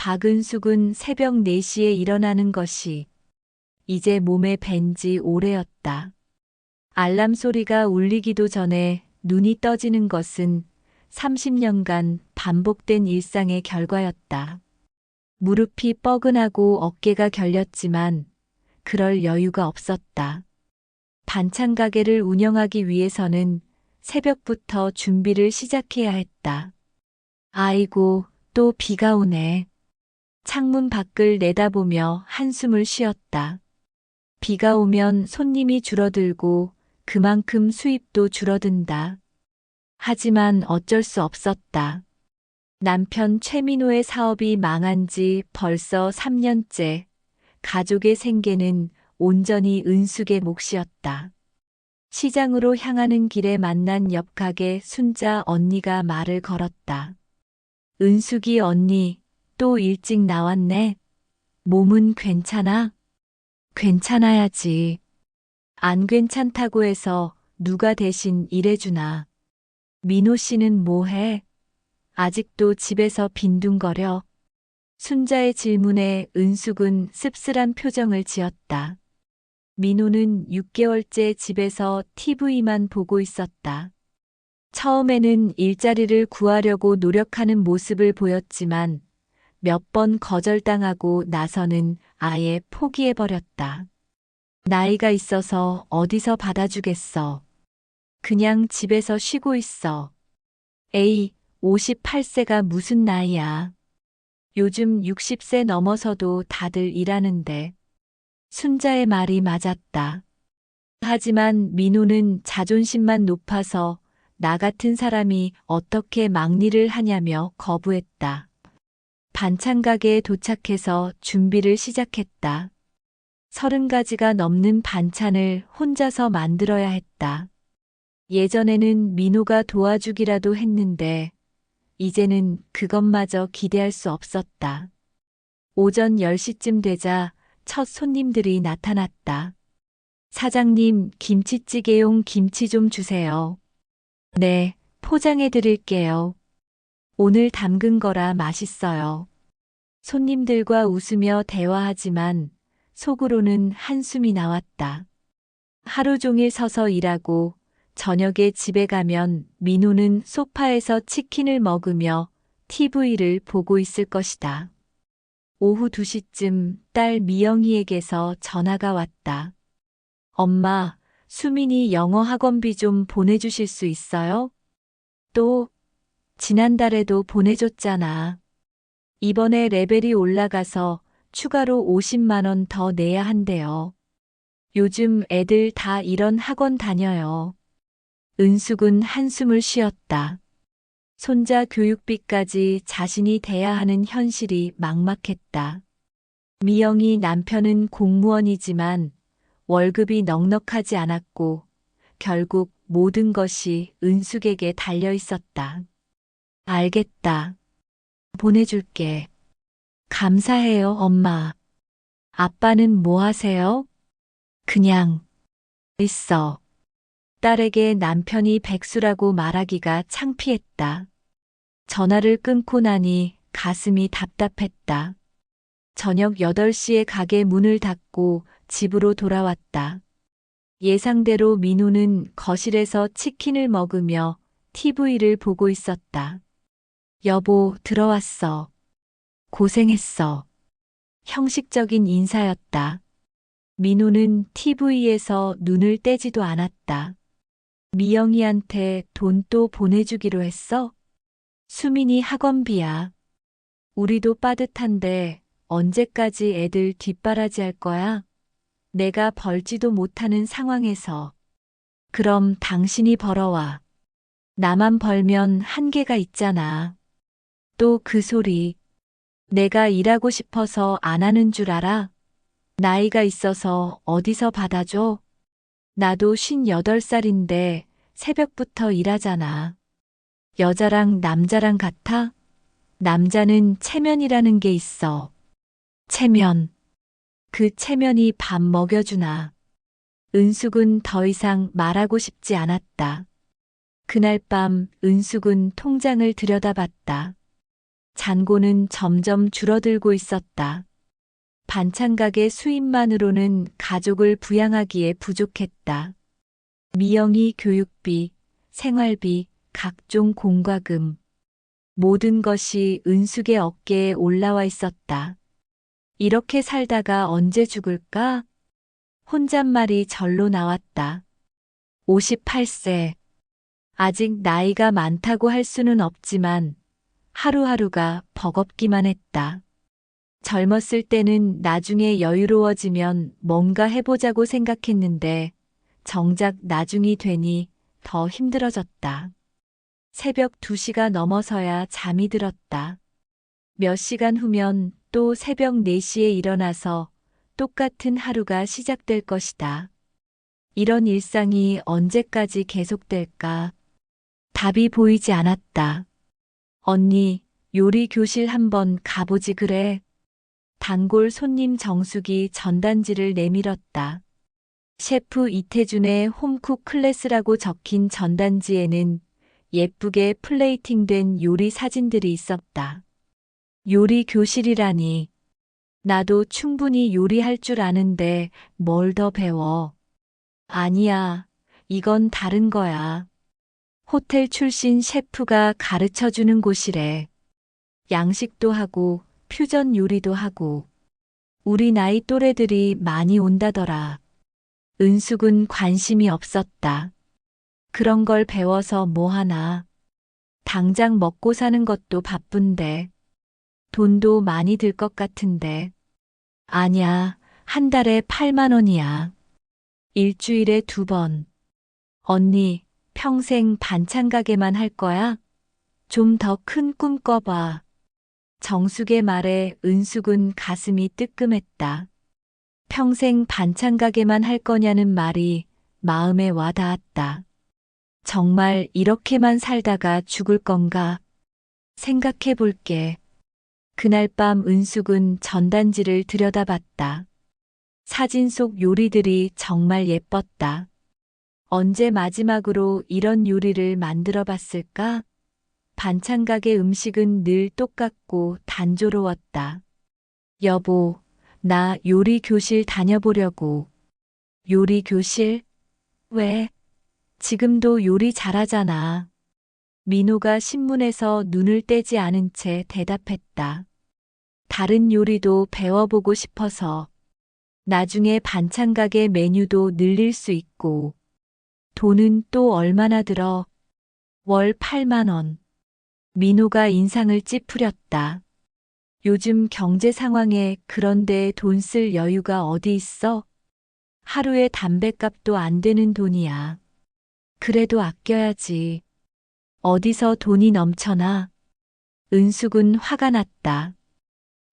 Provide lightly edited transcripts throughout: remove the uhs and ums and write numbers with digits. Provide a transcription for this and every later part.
박은숙은 새벽 4시에 일어나는 것이 이제 몸에 밴지 오래였다. 알람 소리가 울리기도 전에 눈이 떠지는 것은 30년간 반복된 일상의 결과였다. 무릎이 뻐근하고 어깨가 결렸지만 그럴 여유가 없었다. 반찬 가게를 운영하기 위해서는 새벽부터 준비를 시작해야 했다. 아이고, 또 비가 오네. 창문 밖을 내다보며 한숨을 쉬었다. 비가 오면 손님이 줄어들고 그만큼 수입도 줄어든다. 하지만 어쩔 수 없었다. 남편 최민호의 사업이 망한 지 벌써 3년째. 가족의 생계는 온전히 은숙의 몫이었다. 시장으로 향하는 길에 만난 옆 가게 순자 언니가 말을 걸었다. 은숙이 언니, 또 일찍 나왔네. 몸은 괜찮아? 괜찮아야지. 안 괜찮다고 해서 누가 대신 일해주나. 민호 씨는 뭐 해? 아직도 집에서 빈둥거려. 순자의 질문에 은숙은 씁쓸한 표정을 지었다. 민호는 6개월째 집에서 TV만 보고 있었다. 처음에는 일자리를 구하려고 노력하는 모습을 보였지만 몇 번 거절당하고 나서는 아예 포기해버렸다. 나이가 있어서 어디서 받아주겠어. 그냥 집에서 쉬고 있어. 에이, 58세가 무슨 나이야. 요즘 60세 넘어서도 다들 일하는데. 순자의 말이 맞았다. 하지만 민호는 자존심만 높아서 나 같은 사람이 어떻게 막일을 하냐며 거부했다. 반찬 가게에 도착해서 준비를 시작했다. 30가지가 넘는 반찬을 혼자서 만들어야 했다. 예전에는 민호가 도와주기라도 했는데 이제는 그것마저 기대할 수 없었다. 오전 10시쯤 되자 첫 손님들이 나타났다. 사장님, 김치찌개용 김치 좀 주세요. 네, 포장해 드릴게요. 오늘 담근 거라 맛있어요. 손님들과 웃으며 대화하지만 속으로는 한숨이 나왔다. 하루 종일 서서 일하고 저녁에 집에 가면 민호는 소파에서 치킨을 먹으며 TV를 보고 있을 것이다. 오후 2시쯤 딸 미영이에게서 전화가 왔다. 엄마, 수민이 영어 학원비 좀 보내주실 수 있어요? 또, 지난달에도 보내줬잖아. 이번에 레벨이 올라가서 추가로 50만 원 더 내야 한대요. 요즘 애들 다 이런 학원 다녀요. 은숙은 한숨을 쉬었다. 손자 교육비까지 자신이 대야 하는 현실이 막막했다. 미영이 남편은 공무원이지만 월급이 넉넉하지 않았고 결국 모든 것이 은숙에게 달려 있었다. 알겠다. 보내줄게. 감사해요, 엄마. 아빠는 뭐 하세요? 그냥 있어. 딸에게 남편이 백수라고 말하기가 창피했다. 전화를 끊고 나니 가슴이 답답했다. 저녁 8시에 가게 문을 닫고 집으로 돌아왔다. 예상대로 민호는 거실에서 치킨을 먹으며 TV를 보고 있었다. 여보, 들어왔어. 고생했어. 형식적인 인사였다. 민호는 TV에서 눈을 떼지도 않았다. 미영이한테 돈 또 보내주기로 했어? 수민이 학원비야. 우리도 빠듯한데 언제까지 애들 뒷바라지 할 거야? 내가 벌지도 못하는 상황에서. 그럼 당신이 벌어와. 나만 벌면 한계가 있잖아. 또 그 소리. 내가 일하고 싶어서 안 하는 줄 알아? 나이가 있어서 어디서 받아줘? 나도 58살인데 새벽부터 일하잖아. 여자랑 남자랑 같아? 남자는 체면이라는 게 있어. 체면. 그 체면이 밥 먹여주나. 은숙은 더 이상 말하고 싶지 않았다. 그날 밤 은숙은 통장을 들여다봤다. 잔고는 점점 줄어들고 있었다. 반찬 가게 수입만으로는 가족을 부양하기에 부족했다. 미영이 교육비, 생활비, 각종 공과금, 모든 것이 은숙의 어깨에 올라와 있었다. 이렇게 살다가 언제 죽을까? 혼잣말이 절로 나왔다. 58세. 아직 나이가 많다고 할 수는 없지만 하루하루가 버겁기만 했다. 젊었을 때는 나중에 여유로워지면 뭔가 해보자고 생각했는데 정작 나중이 되니 더 힘들어졌다. 새벽 2시가 넘어서야 잠이 들었다. 몇 시간 후면 또 새벽 4시에 일어나서 똑같은 하루가 시작될 것이다. 이런 일상이 언제까지 계속될까? 답이 보이지 않았다. 언니, 요리 교실 한번 가보지 그래. 단골 손님 정숙이 전단지를 내밀었다. 셰프 이태준의 홈쿡 클래스라고 적힌 전단지에는 예쁘게 플레이팅된 요리 사진들이 있었다. 요리 교실이라니. 나도 충분히 요리할 줄 아는데 뭘 더 배워. 아니야, 이건 다른 거야. 호텔 출신 셰프가 가르쳐 주는 곳이래. 양식도 하고 퓨전 요리도 하고. 우리 나이 또래들이 많이 온다더라. 은숙은 관심이 없었다. 그런 걸 배워서 뭐 하나. 당장 먹고 사는 것도 바쁜데. 돈도 많이 들 것 같은데. 아냐, 한 달에 8만 원이야. 일주일에 2번. 언니, 평생 반찬 가게만 할 거야? 좀 더 큰 꿈 꿔봐. 정숙의 말에 은숙은 가슴이 뜨끔했다. 평생 반찬 가게만 할 거냐는 말이 마음에 와 닿았다. 정말 이렇게만 살다가 죽을 건가? 생각해 볼게. 그날 밤 은숙은 전단지를 들여다봤다. 사진 속 요리들이 정말 예뻤다. 언제 마지막으로 이런 요리를 만들어 봤을까? 반찬 가게 음식은 늘 똑같고 단조로웠다. 여보, 나 요리 교실 다녀보려고. 요리 교실? 왜? 지금도 요리 잘하잖아. 민호가 신문에서 눈을 떼지 않은 채 대답했다. 다른 요리도 배워보고 싶어서. 나중에 반찬 가게 메뉴도 늘릴 수 있고. 돈은 또 얼마나 들어? 월 8만 원. 민호가 인상을 찌푸렸다. 요즘 경제 상황에 그런데 돈 쓸 여유가 어디 있어? 하루에 담뱃값도 안 되는 돈이야. 그래도 아껴야지. 어디서 돈이 넘쳐나? 은숙은 화가 났다.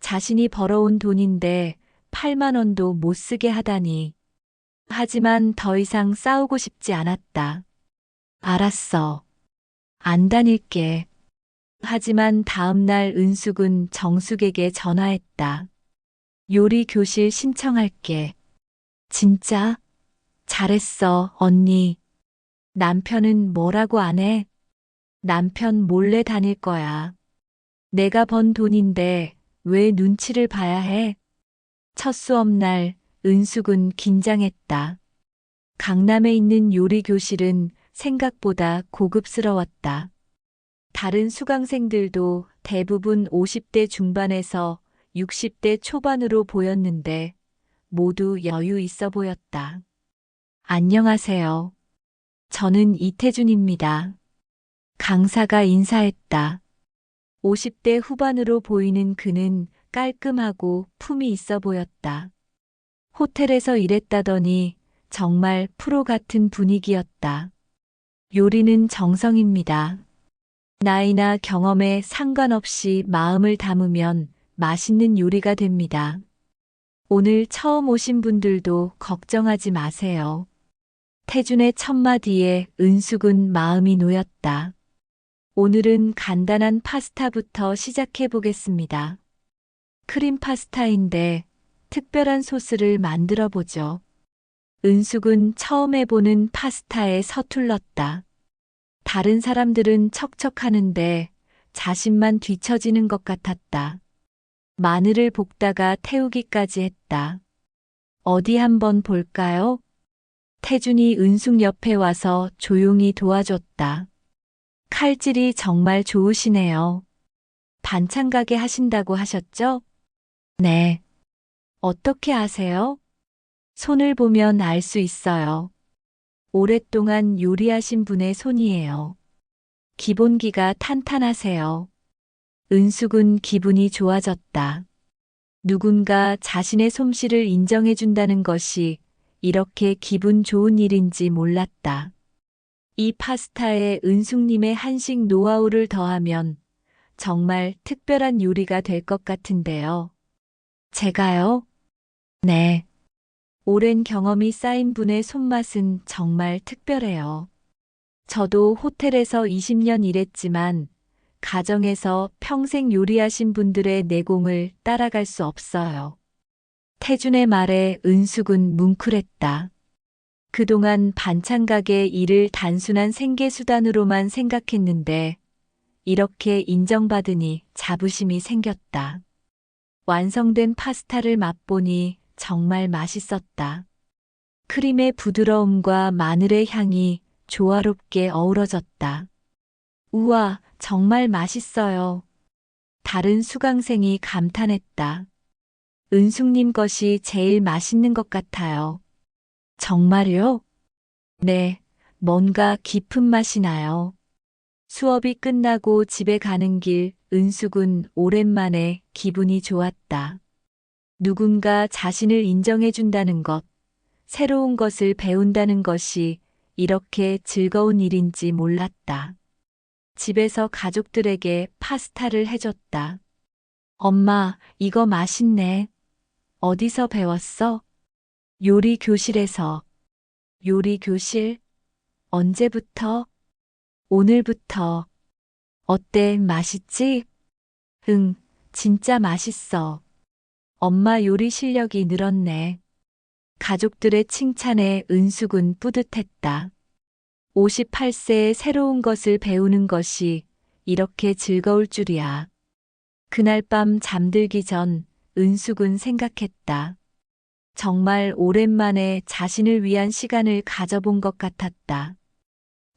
자신이 벌어온 돈인데 8만 원도 못 쓰게 하다니. 하지만 더 이상 싸우고 싶지 않았다. 알았어. 안 다닐게. 하지만 다음 날 은숙은 정숙에게 전화했다. 요리 교실 신청할게. 진짜? 잘했어, 언니. 남편은 뭐라고 안 해? 남편 몰래 다닐 거야. 내가 번 돈인데 왜 눈치를 봐야 해? 첫 수업날 은숙은 긴장했다. 강남에 있는 요리 교실은 생각보다 고급스러웠다. 다른 수강생들도 대부분 50대 중반에서 60대 초반으로 보였는데 모두 여유 있어 보였다. 안녕하세요. 저는 이태준입니다. 강사가 인사했다. 50대 후반으로 보이는 그는 깔끔하고 품이 있어 보였다. 호텔에서 일했다더니 정말 프로 같은 분위기였다. 요리는 정성입니다. 나이나 경험에 상관없이 마음을 담으면 맛있는 요리가 됩니다. 오늘 처음 오신 분들도 걱정하지 마세요. 태준의 첫마디에 은숙은 마음이 놓였다. 오늘은 간단한 파스타부터 시작해 보겠습니다. 크림 파스타인데 특별한 소스를 만들어 보죠. 은숙은 처음 해보는 파스타에 서툴렀다. 다른 사람들은 척척하는데 자신만 뒤처지는 것 같았다. 마늘을 볶다가 태우기까지 했다. 어디 한번 볼까요? 태준이 은숙 옆에 와서 조용히 도와줬다. 칼질이 정말 좋으시네요. 반찬 가게 하신다고 하셨죠? 네. 어떻게 아세요? 손을 보면 알 수 있어요. 오랫동안 요리하신 분의 손이에요. 기본기가 탄탄하세요. 은숙은 기분이 좋아졌다. 누군가 자신의 솜씨를 인정해준다는 것이 이렇게 기분 좋은 일인지 몰랐다. 이 파스타에 은숙님의 한식 노하우를 더하면 정말 특별한 요리가 될 것 같은데요. 제가요? 네. 오랜 경험이 쌓인 분의 손맛은 정말 특별해요. 저도 호텔에서 20년 일했지만 가정에서 평생 요리하신 분들의 내공을 따라갈 수 없어요. 태준의 말에 은숙은 뭉클했다. 그동안 반찬 가게 일을 단순한 생계수단으로만 생각했는데 이렇게 인정받으니 자부심이 생겼다. 완성된 파스타를 맛보니 정말 맛있었다. 크림의 부드러움과 마늘의 향이 조화롭게 어우러졌다. 우와, 정말 맛있어요. 다른 수강생이 감탄했다. 은숙님 것이 제일 맛있는 것 같아요. 정말요? 네, 뭔가 깊은 맛이 나요. 수업이 끝나고 집에 가는 길 은숙은 오랜만에 기분이 좋았다. 누군가 자신을 인정해준다는 것, 새로운 것을 배운다는 것이 이렇게 즐거운 일인지 몰랐다. 집에서 가족들에게 파스타를 해줬다. 엄마, 이거 맛있네. 어디서 배웠어? 요리 교실에서. 요리 교실? 언제부터? 오늘부터. 어때, 맛있지? 응, 진짜 맛있어. 엄마 요리 실력이 늘었네. 가족들의 칭찬에 은숙은 뿌듯했다. 58세에 새로운 것을 배우는 것이 이렇게 즐거울 줄이야. 그날 밤 잠들기 전 은숙은 생각했다. 정말 오랜만에 자신을 위한 시간을 가져본 것 같았다.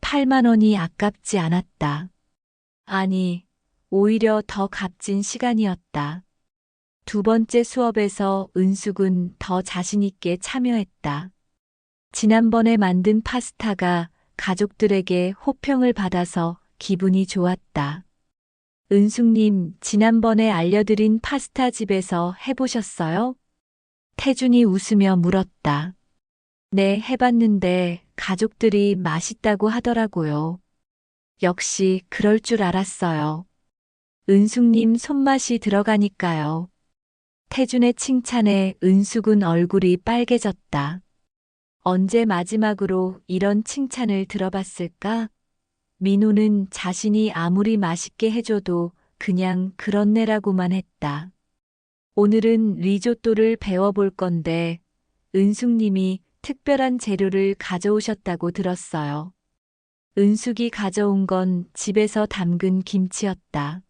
8만 원이 아깝지 않았다. 아니, 오히려 더 값진 시간이었다. 두 번째 수업에서 은숙은 더 자신 있게 참여했다. 지난번에 만든 파스타가 가족들에게 호평을 받아서 기분이 좋았다. 은숙님, 지난번에 알려드린 파스타 집에서 해보셨어요? 태준이 웃으며 물었다. 네, 해봤는데 가족들이 맛있다고 하더라고요. 역시 그럴 줄 알았어요. 은숙님 손맛이 들어가니까요. 태준의 칭찬에 은숙은 얼굴이 빨개졌다. 언제 마지막으로 이런 칭찬을 들어봤을까? 민호는 자신이 아무리 맛있게 해줘도 그냥 그렇네라고만 했다. 오늘은 리조또를 배워볼 건데 은숙님이 특별한 재료를 가져오셨다고 들었어요. 은숙이 가져온 건 집에서 담근 김치였다.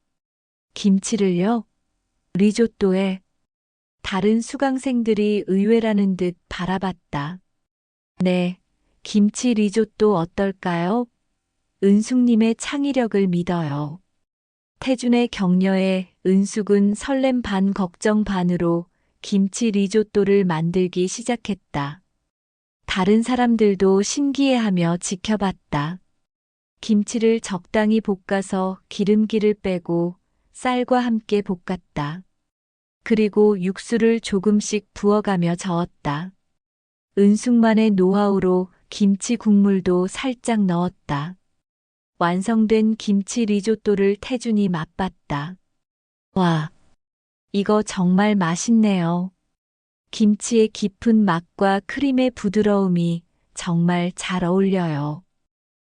김치를요? 리조또에. 다른 수강생들이 의외라는 듯 바라봤다. 네, 김치 리조또 어떨까요? 은숙님의 창의력을 믿어요. 태준의 격려에 은숙은 설렘 반 걱정 반으로 김치 리조또를 만들기 시작했다. 다른 사람들도 신기해하며 지켜봤다. 김치를 적당히 볶아서 기름기를 빼고 쌀과 함께 볶았다. 그리고 육수를 조금씩 부어가며 저었다. 은숙만의 노하우로 김치 국물도 살짝 넣었다. 완성된 김치 리조또를 태준이 맛봤다. 와, 이거 정말 맛있네요. 김치의 깊은 맛과 크림의 부드러움이 정말 잘 어울려요.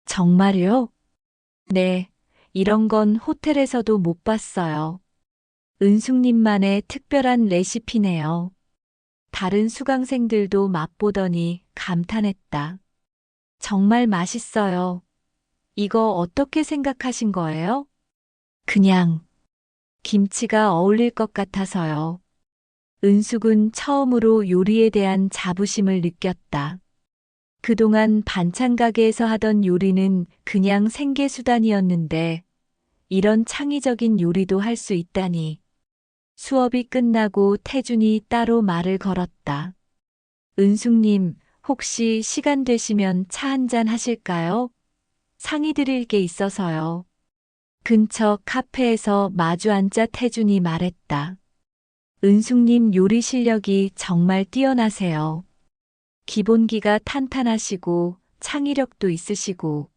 정말요? 네, 이런 건 호텔에서도 못 봤어요. 은숙님만의 특별한 레시피네요. 다른 수강생들도 맛보더니 감탄했다. 정말 맛있어요. 이거 어떻게 생각하신 거예요? 그냥 김치가 어울릴 것 같아서요. 은숙은 처음으로 요리에 대한 자부심을 느꼈다. 그동안 반찬 가게에서 하던 요리는 그냥 생계수단이었는데 이런 창의적인 요리도 할 수 있다니. 수업이 끝나고 태준이 따로 말을 걸었다. 은숙님, 혹시 시간 되시면 차 한잔 하실까요? 상의 드릴 게 있어서요. 근처 카페에서 마주 앉자 태준이 말했다. 은숙님 요리 실력이 정말 뛰어나세요. 기본기가 탄탄하시고 창의력도 있으시고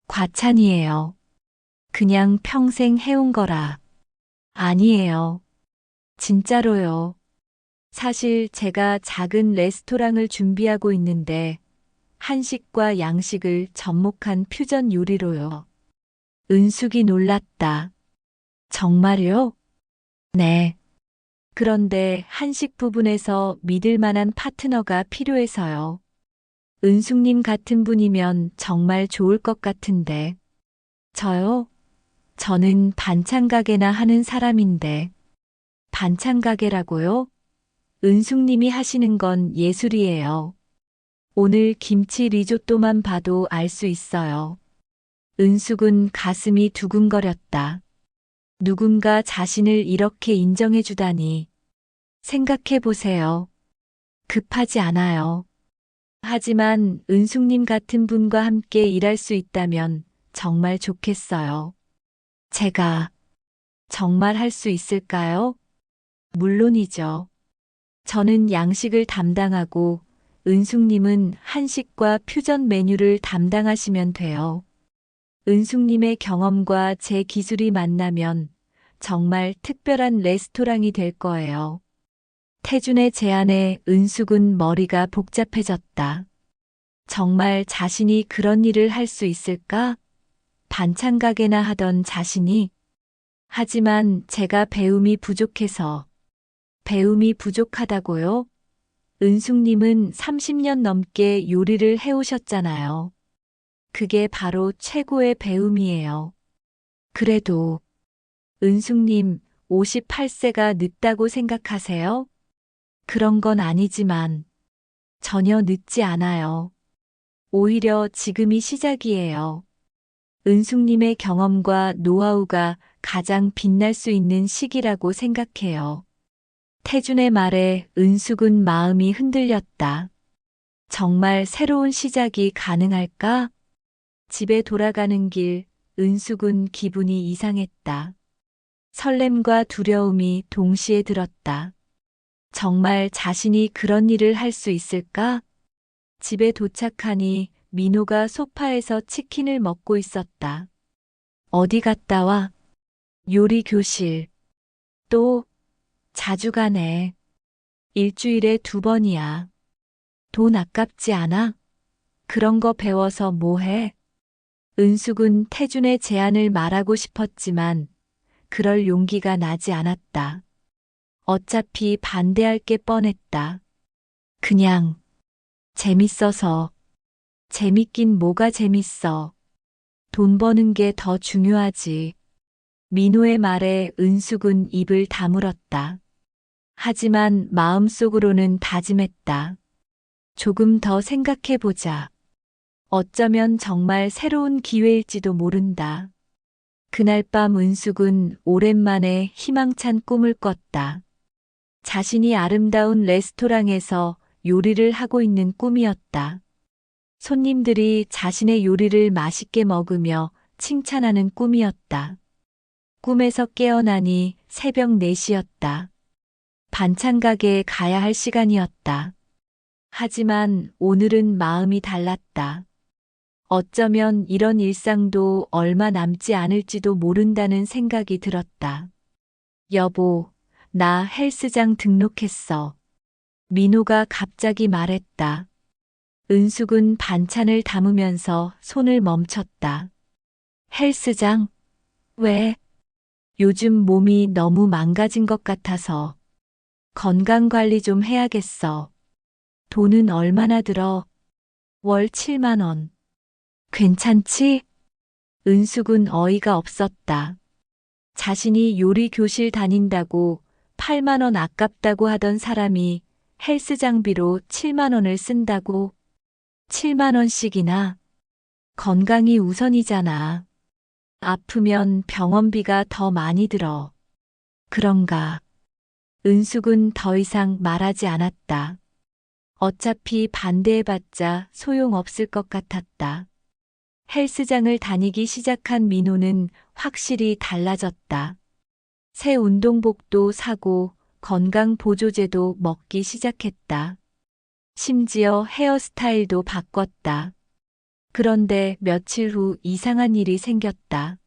과찬이에요. 그냥 평생 해온 거라. 아니에요. 진짜로요. 사실 제가 작은 레스토랑을 준비하고 있는데 한식과 양식을 접목한 퓨전 요리로요. 은숙이 놀랐다. 정말요? 네. 그런데 한식 부분에서 믿을 만한 파트너가 필요해서요. 은숙님 같은 분이면 정말 좋을 것 같은데. 저요? 저는 반찬 가게나 하는 사람인데. 반찬 가게라고요? 은숙님이 하시는 건 예술이에요. 오늘 김치 리조또만 봐도 알 수 있어요. 은숙은 가슴이 두근거렸다. 누군가 자신을 이렇게 인정해 주다니. 생각해 보세요. 급하지 않아요. 하지만 은숙님 같은 분과 함께 일할 수 있다면 정말 좋겠어요. 제가 정말 할 수 있을까요? 물론이죠. 저는 양식을 담당하고 은숙님은 한식과 퓨전 메뉴를 담당하시면 돼요. 은숙님의 경험과 제 기술이 만나면 정말 특별한 레스토랑이 될 거예요. 태준의 제안에 은숙은 머리가 복잡해졌다. 정말 자신이 그런 일을 할 수 있을까? 반찬 가게나 하던 자신이. 하지만 제가 배움이 부족해서. 배움이 부족하다고요? 은숙님은 30년 넘게 요리를 해오셨잖아요. 그게 바로 최고의 배움이에요. 그래도 은숙님 58세가 늦다고 생각하세요? 그런 건 아니지만 전혀 늦지 않아요. 오히려 지금이 시작이에요. 은숙님의 경험과 노하우가 가장 빛날 수 있는 시기라고 생각해요. 태준의 말에 은숙은 마음이 흔들렸다. 정말 새로운 시작이 가능할까? 집에 돌아가는 길, 은숙은 기분이 이상했다. 설렘과 두려움이 동시에 들었다. 정말 자신이 그런 일을 할 수 있을까? 집에 도착하니 민호가 소파에서 치킨을 먹고 있었다. 어디 갔다 와? 요리 교실. 또, 자주 가네. 일주일에 2번이야. 돈 아깝지 않아? 그런 거 배워서 뭐 해? 은숙은 태준의 제안을 말하고 싶었지만 그럴 용기가 나지 않았다. 어차피 반대할 게 뻔했다. 그냥 재밌어서. 재밌긴 뭐가 재밌어. 돈 버는 게 더 중요하지. 민호의 말에 은숙은 입을 다물었다. 하지만 마음속으로는 다짐했다. 조금 더 생각해보자. 어쩌면 정말 새로운 기회일지도 모른다. 그날 밤 은숙은 오랜만에 희망찬 꿈을 꿨다. 자신이 아름다운 레스토랑에서 요리를 하고 있는 꿈이었다. 손님들이 자신의 요리를 맛있게 먹으며 칭찬하는 꿈이었다. 꿈에서 깨어나니 새벽 4시였다. 반찬 가게에 가야 할 시간이었다. 하지만 오늘은 마음이 달랐다. 어쩌면 이런 일상도 얼마 남지 않을지도 모른다는 생각이 들었다. 여보, 나 헬스장 등록했어. 민호가 갑자기 말했다. 은숙은 반찬을 담으면서 손을 멈췄다. 헬스장? 왜? 요즘 몸이 너무 망가진 것 같아서. 건강 관리 좀 해야겠어. 돈은 얼마나 들어? 월 7만 원. 괜찮지? 은숙은 어이가 없었다. 자신이 요리 교실 다닌다고 8만 원 아깝다고 하던 사람이 헬스 장비로 7만 원을 쓴다고. 7만 원씩이나. 건강이 우선이잖아. 아프면 병원비가 더 많이 들어. 그런가. 은숙은 더 이상 말하지 않았다. 어차피 반대해봤자 소용없을 것 같았다. 헬스장을 다니기 시작한 민호는 확실히 달라졌다. 새 운동복도 사고 건강 보조제도 먹기 시작했다. 심지어 헤어스타일도 바꿨다. 그런데 며칠 후 이상한 일이 생겼다.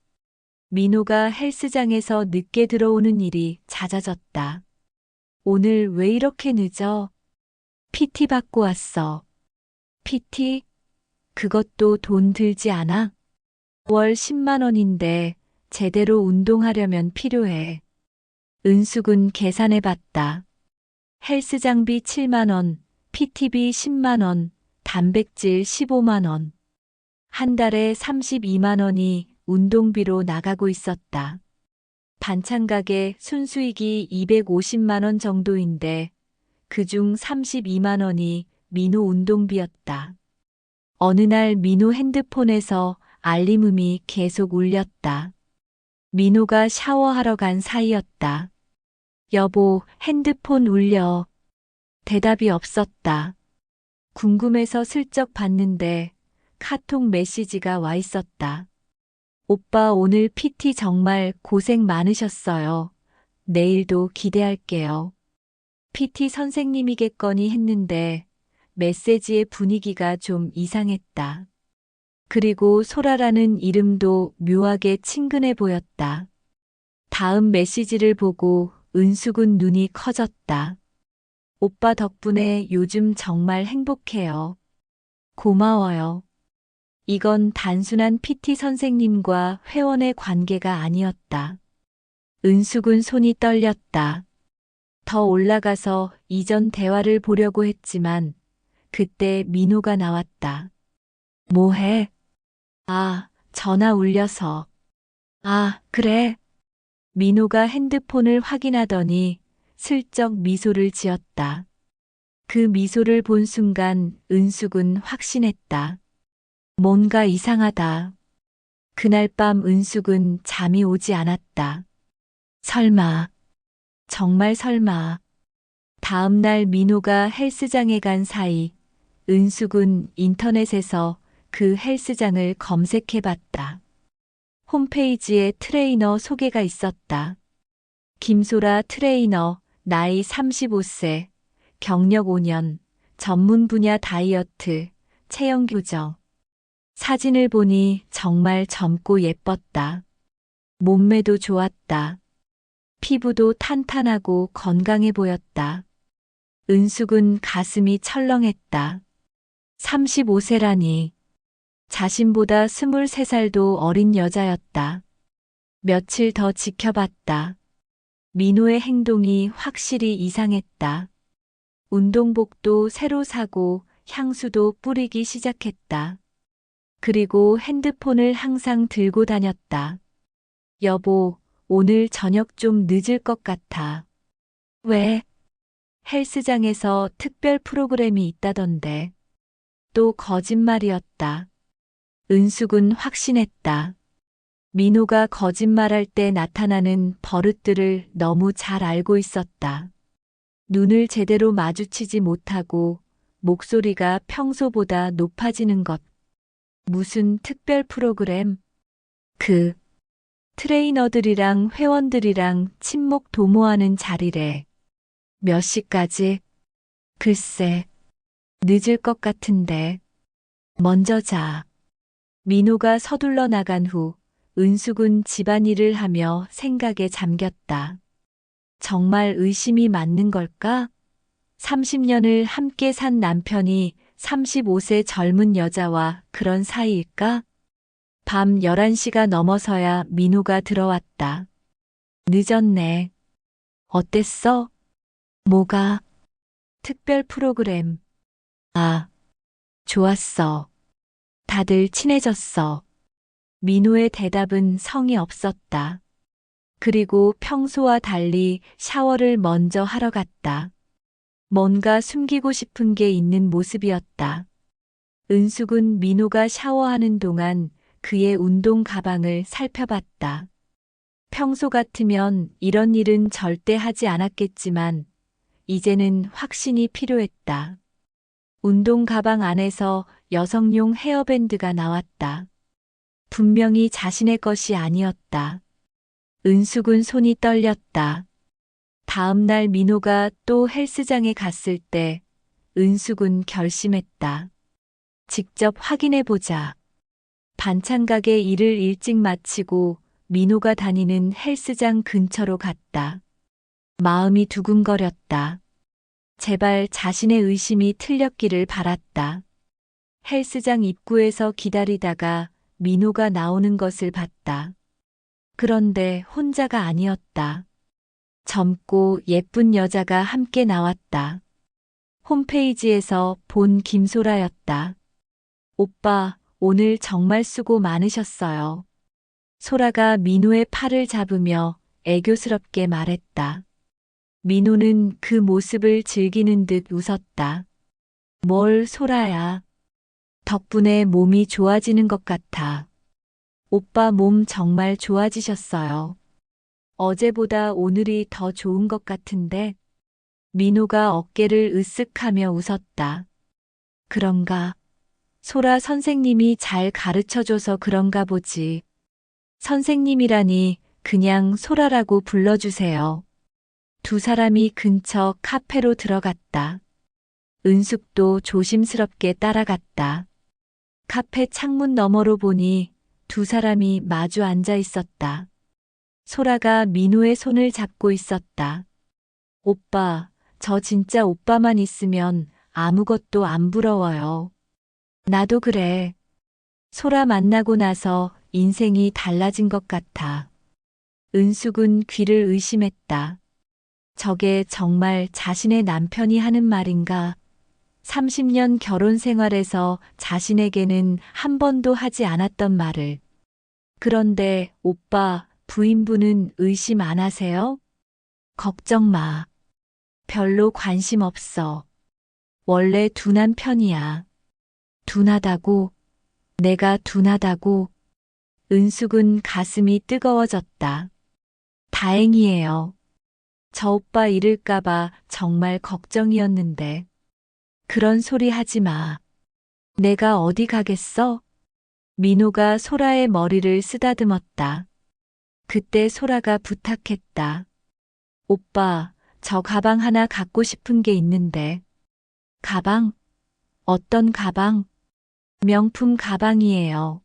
민호가 헬스장에서 늦게 들어오는 일이 잦아졌다. 오늘 왜 이렇게 늦어? PT 받고 왔어. PT? 그것도 돈 들지 않아? 월 10만 원인데 제대로 운동하려면 필요해. 은숙은 계산해 봤다. 헬스 장비 7만 원, PT비 10만 원, 단백질 15만 원. 한 달에 32만 원이 운동비로 나가고 있었다. 반찬 가게 순수익이 250만 원 정도인데 그중 32만 원이 민호 운동비였다. 어느 날 민호 핸드폰에서 알림음이 계속 울렸다. 민호가 샤워하러 간 사이였다. 여보, 핸드폰 울려. 대답이 없었다. 궁금해서 슬쩍 봤는데 카톡 메시지가 와 있었다. 오빠 오늘 PT 정말 고생 많으셨어요. 내일도 기대할게요. PT 선생님이겠거니 했는데 메시지의 분위기가 좀 이상했다. 그리고 소라라는 이름도 묘하게 친근해 보였다. 다음 메시지를 보고 은숙은 눈이 커졌다. 오빠 덕분에 요즘 정말 행복해요. 고마워요. 이건 단순한 PT 선생님과 회원의 관계가 아니었다. 은숙은 손이 떨렸다. 더 올라가서 이전 대화를 보려고 했지만 그때 민호가 나왔다. 뭐해? 아, 전화 울려서. 아, 그래. 민호가 핸드폰을 확인하더니 슬쩍 미소를 지었다. 그 미소를 본 순간 은숙은 확신했다. 뭔가 이상하다. 그날 밤 은숙은 잠이 오지 않았다. 설마, 정말 설마. 다음 날 민호가 헬스장에 간 사이 은숙은 인터넷에서 그 헬스장을 검색해 봤다. 홈페이지에 트레이너 소개가 있었다. 김소라 트레이너, 나이 35세, 경력 5년, 전문 분야 다이어트, 체형 교정. 사진을 보니 정말 젊고 예뻤다. 몸매도 좋았다. 피부도 탄탄하고 건강해 보였다. 은숙은 가슴이 철렁했다. 35세라니. 자신보다 23살도 어린 여자였다. 며칠 더 지켜봤다. 민호의 행동이 확실히 이상했다. 운동복도 새로 사고 향수도 뿌리기 시작했다. 그리고 핸드폰을 항상 들고 다녔다. 여보, 오늘 저녁 좀 늦을 것 같아. 왜? 헬스장에서 특별 프로그램이 있다던데. 또 거짓말이었다. 은숙은 확신했다. 민호가 거짓말할 때 나타나는 버릇들을 너무 잘 알고 있었다. 눈을 제대로 마주치지 못하고 목소리가 평소보다 높아지는 것. 무슨 특별 프로그램? 그 트레이너들이랑 회원들이랑 친목 도모하는 자리래. 몇 시까지? 글쎄, 늦을 것 같은데. 먼저 자. 민호가 서둘러 나간 후 은숙은 집안일을 하며 생각에 잠겼다. 정말 의심이 맞는 걸까? 30년을 함께 산 남편이 35세 젊은 여자와 그런 사이일까? 밤 11시가 넘어서야 민호가 들어왔다. 늦었네. 어땠어? 뭐가? 특별 프로그램. 아, 좋았어. 다들 친해졌어. 민호의 대답은 성의 없었다. 그리고 평소와 달리 샤워를 먼저 하러 갔다. 뭔가 숨기고 싶은 게 있는 모습이었다. 은숙은 민호가 샤워하는 동안 그의 운동 가방을 살펴봤다. 평소 같으면 이런 일은 절대 하지 않았겠지만 이제는 확신이 필요했다. 운동 가방 안에서 여성용 헤어밴드가 나왔다. 분명히 자신의 것이 아니었다. 은숙은 손이 떨렸다. 다음 날 민호가 또 헬스장에 갔을 때 은숙은 결심했다. 직접 확인해 보자. 반찬 가게 일을 일찍 마치고 민호가 다니는 헬스장 근처로 갔다. 마음이 두근거렸다. 제발 자신의 의심이 틀렸기를 바랐다. 헬스장 입구에서 기다리다가 민호가 나오는 것을 봤다. 그런데 혼자가 아니었다. 젊고 예쁜 여자가 함께 나왔다. 홈페이지에서 본 김소라였다. 오빠, 오늘 정말 수고 많으셨어요. 소라가 민호의 팔을 잡으며 애교스럽게 말했다. 민호는 그 모습을 즐기는 듯 웃었다. 뭘 소라야. 덕분에 몸이 좋아지는 것 같아. 오빠 몸 정말 좋아지셨어요. 어제보다 오늘이 더 좋은 것 같은데. 민호가 어깨를 으쓱하며 웃었다. 그런가? 소라 선생님이 잘 가르쳐줘서 그런가 보지. 선생님이라니 그냥 소라라고 불러주세요. 두 사람이 근처 카페로 들어갔다. 은숙도 조심스럽게 따라갔다. 카페 창문 너머로 보니 두 사람이 마주 앉아 있었다. 소라가 민호의 손을 잡고 있었다. 오빠, 저 진짜 오빠만 있으면 아무것도 안 부러워요. 나도 그래. 소라 만나고 나서 인생이 달라진 것 같아. 은숙은 귀를 의심했다. 저게 정말 자신의 남편이 하는 말인가? 30년 결혼 생활에서 자신에게는 한 번도 하지 않았던 말을. 그런데 오빠, 부인분은 의심 안 하세요? 걱정 마. 별로 관심 없어. 원래 둔한 편이야. 둔하다고? 내가 둔하다고? 은숙은 가슴이 뜨거워졌다. 다행이에요. 저 오빠 잃을까봐 정말 걱정이었는데. 그런 소리 하지 마. 내가 어디 가겠어? 민호가 소라의 머리를 쓰다듬었다. 그때 소라가 부탁했다. 오빠, 저 가방 하나 갖고 싶은 게 있는데. 가방? 어떤 가방? 명품 가방이에요.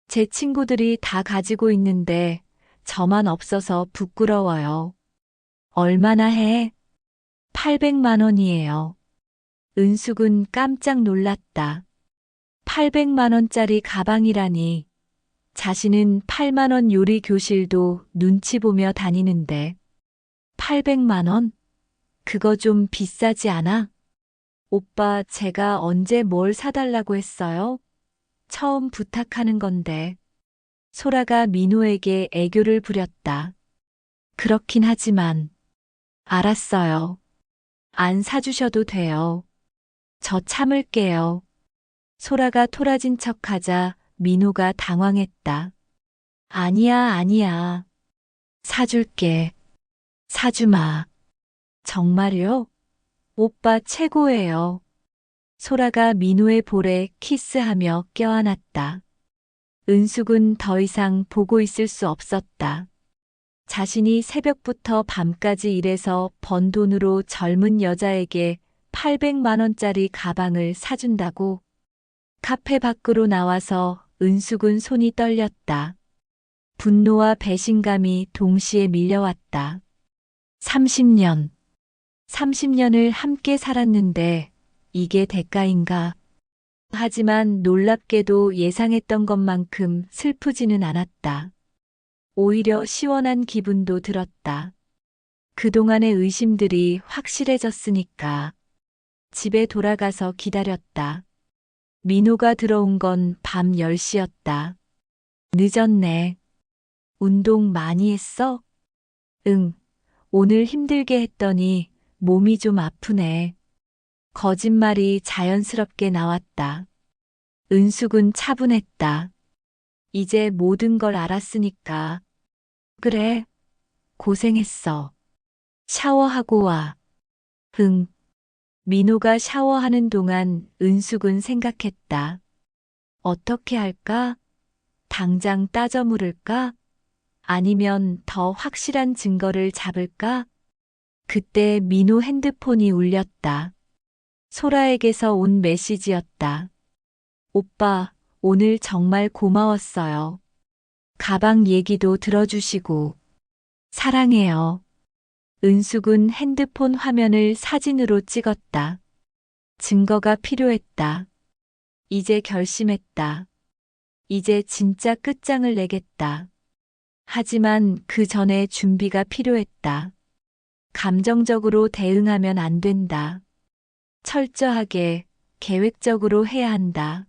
제 친구들이 다 가지고 있는데 저만 없어서 부끄러워요. 얼마나 해? 800만 원이에요. 은숙은 깜짝 놀랐다. 800만 원짜리 가방이라니. 자신은 8만 원 요리 교실도 눈치 보며 다니는데 800만 원? 그거 좀 비싸지 않아? 오빠, 제가 언제 뭘 사달라고 했어요? 처음 부탁하는 건데. 소라가 민호에게 애교를 부렸다. 그렇긴 하지만. 알았어요. 안 사주셔도 돼요. 저 참을게요. 소라가 토라진 척하자 민호가 당황했다. 아니야, 아니야. 사줄게. 사주마. 정말요? 오빠 최고예요. 소라가 민호의 볼에 키스하며 껴안았다. 은숙은 더 이상 보고 있을 수 없었다. 자신이 새벽부터 밤까지 일해서 번 돈으로 젊은 여자에게 800만 원짜리 가방을 사준다고? 카페 밖으로 나와서 은숙은 손이 떨렸다. 분노와 배신감이 동시에 밀려왔다. 30년. 30년을 함께 살았는데 이게 대가인가? 하지만 놀랍게도 예상했던 것만큼 슬프지는 않았다. 오히려 시원한 기분도 들었다. 그동안의 의심들이 확실해졌으니까. 집에 돌아가서 기다렸다. 민호가 들어온 건 밤 10시였다. 늦었네. 운동 많이 했어? 응, 오늘 힘들게 했더니 몸이 좀 아프네. 거짓말이 자연스럽게 나왔다. 은숙은 차분했다. 이제 모든 걸 알았으니까. 그래, 고생했어. 샤워하고 와. 응. 민호가 샤워하는 동안 은숙은 생각했다. 어떻게 할까? 당장 따져 물을까? 아니면 더 확실한 증거를 잡을까? 그때 민호 핸드폰이 울렸다. 소라에게서 온 메시지였다. 오빠, 오늘 정말 고마웠어요. 가방 얘기도 들어주시고. 사랑해요. 은숙은 핸드폰 화면을 사진으로 찍었다. 증거가 필요했다. 이제 결심했다. 이제 진짜 끝장을 내겠다. 하지만 그 전에 준비가 필요했다. 감정적으로 대응하면 안 된다. 철저하게, 계획적으로 해야 한다.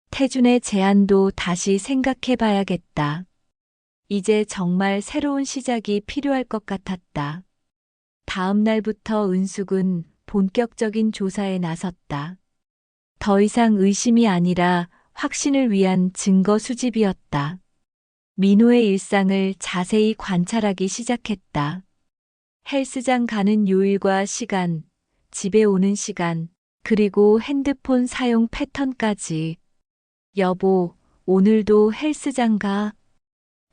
태준의 제안도 다시 생각해 봐야겠다. 이제 정말 새로운 시작이 필요할 것 같았다. 다음 날부터 은숙은 본격적인 조사에 나섰다. 더 이상 의심이 아니라 확신을 위한 증거 수집이었다. 민호의 일상을 자세히 관찰하기 시작했다. 헬스장 가는 요일과 시간, 집에 오는 시간, 그리고 핸드폰 사용 패턴까지. 여보, 오늘도 헬스장 가?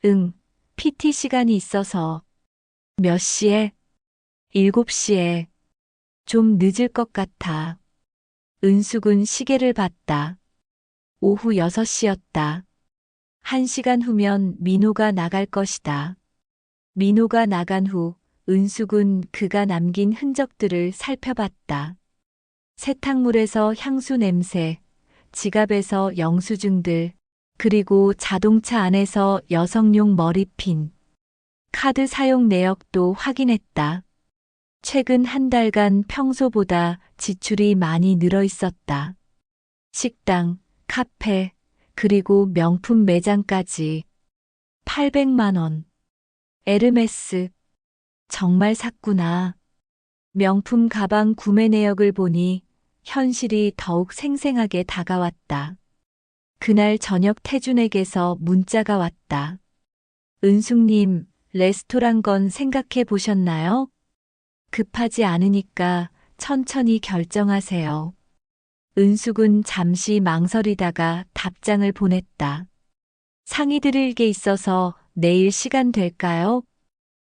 응, PT 시간이 있어서. 몇 시에? 7시에. 좀 늦을 것 같아. 은숙은 시계를 봤다. 오후 6시였다. 1시간 후면 민호가 나갈 것이다. 민호가 나간 후 은숙은 그가 남긴 흔적들을 살펴봤다. 세탁물에서 향수 냄새, 지갑에서 영수증들, 그리고 자동차 안에서 여성용 머리핀, 카드 사용 내역도 확인했다. 최근 한 달간 평소보다 지출이 많이 늘어 있었다. 식당, 카페, 그리고 명품 매장까지 800만 원. 에르메스. 정말 샀구나. 명품 가방 구매 내역을 보니 현실이 더욱 생생하게 다가왔다. 그날 저녁 태준에게서 문자가 왔다. 은숙님, 레스토랑 건 생각해 보셨나요? 급하지 않으니까 천천히 결정하세요. 은숙은 잠시 망설이다가 답장을 보냈다. 상의 드릴 게 있어서 내일 시간 될까요?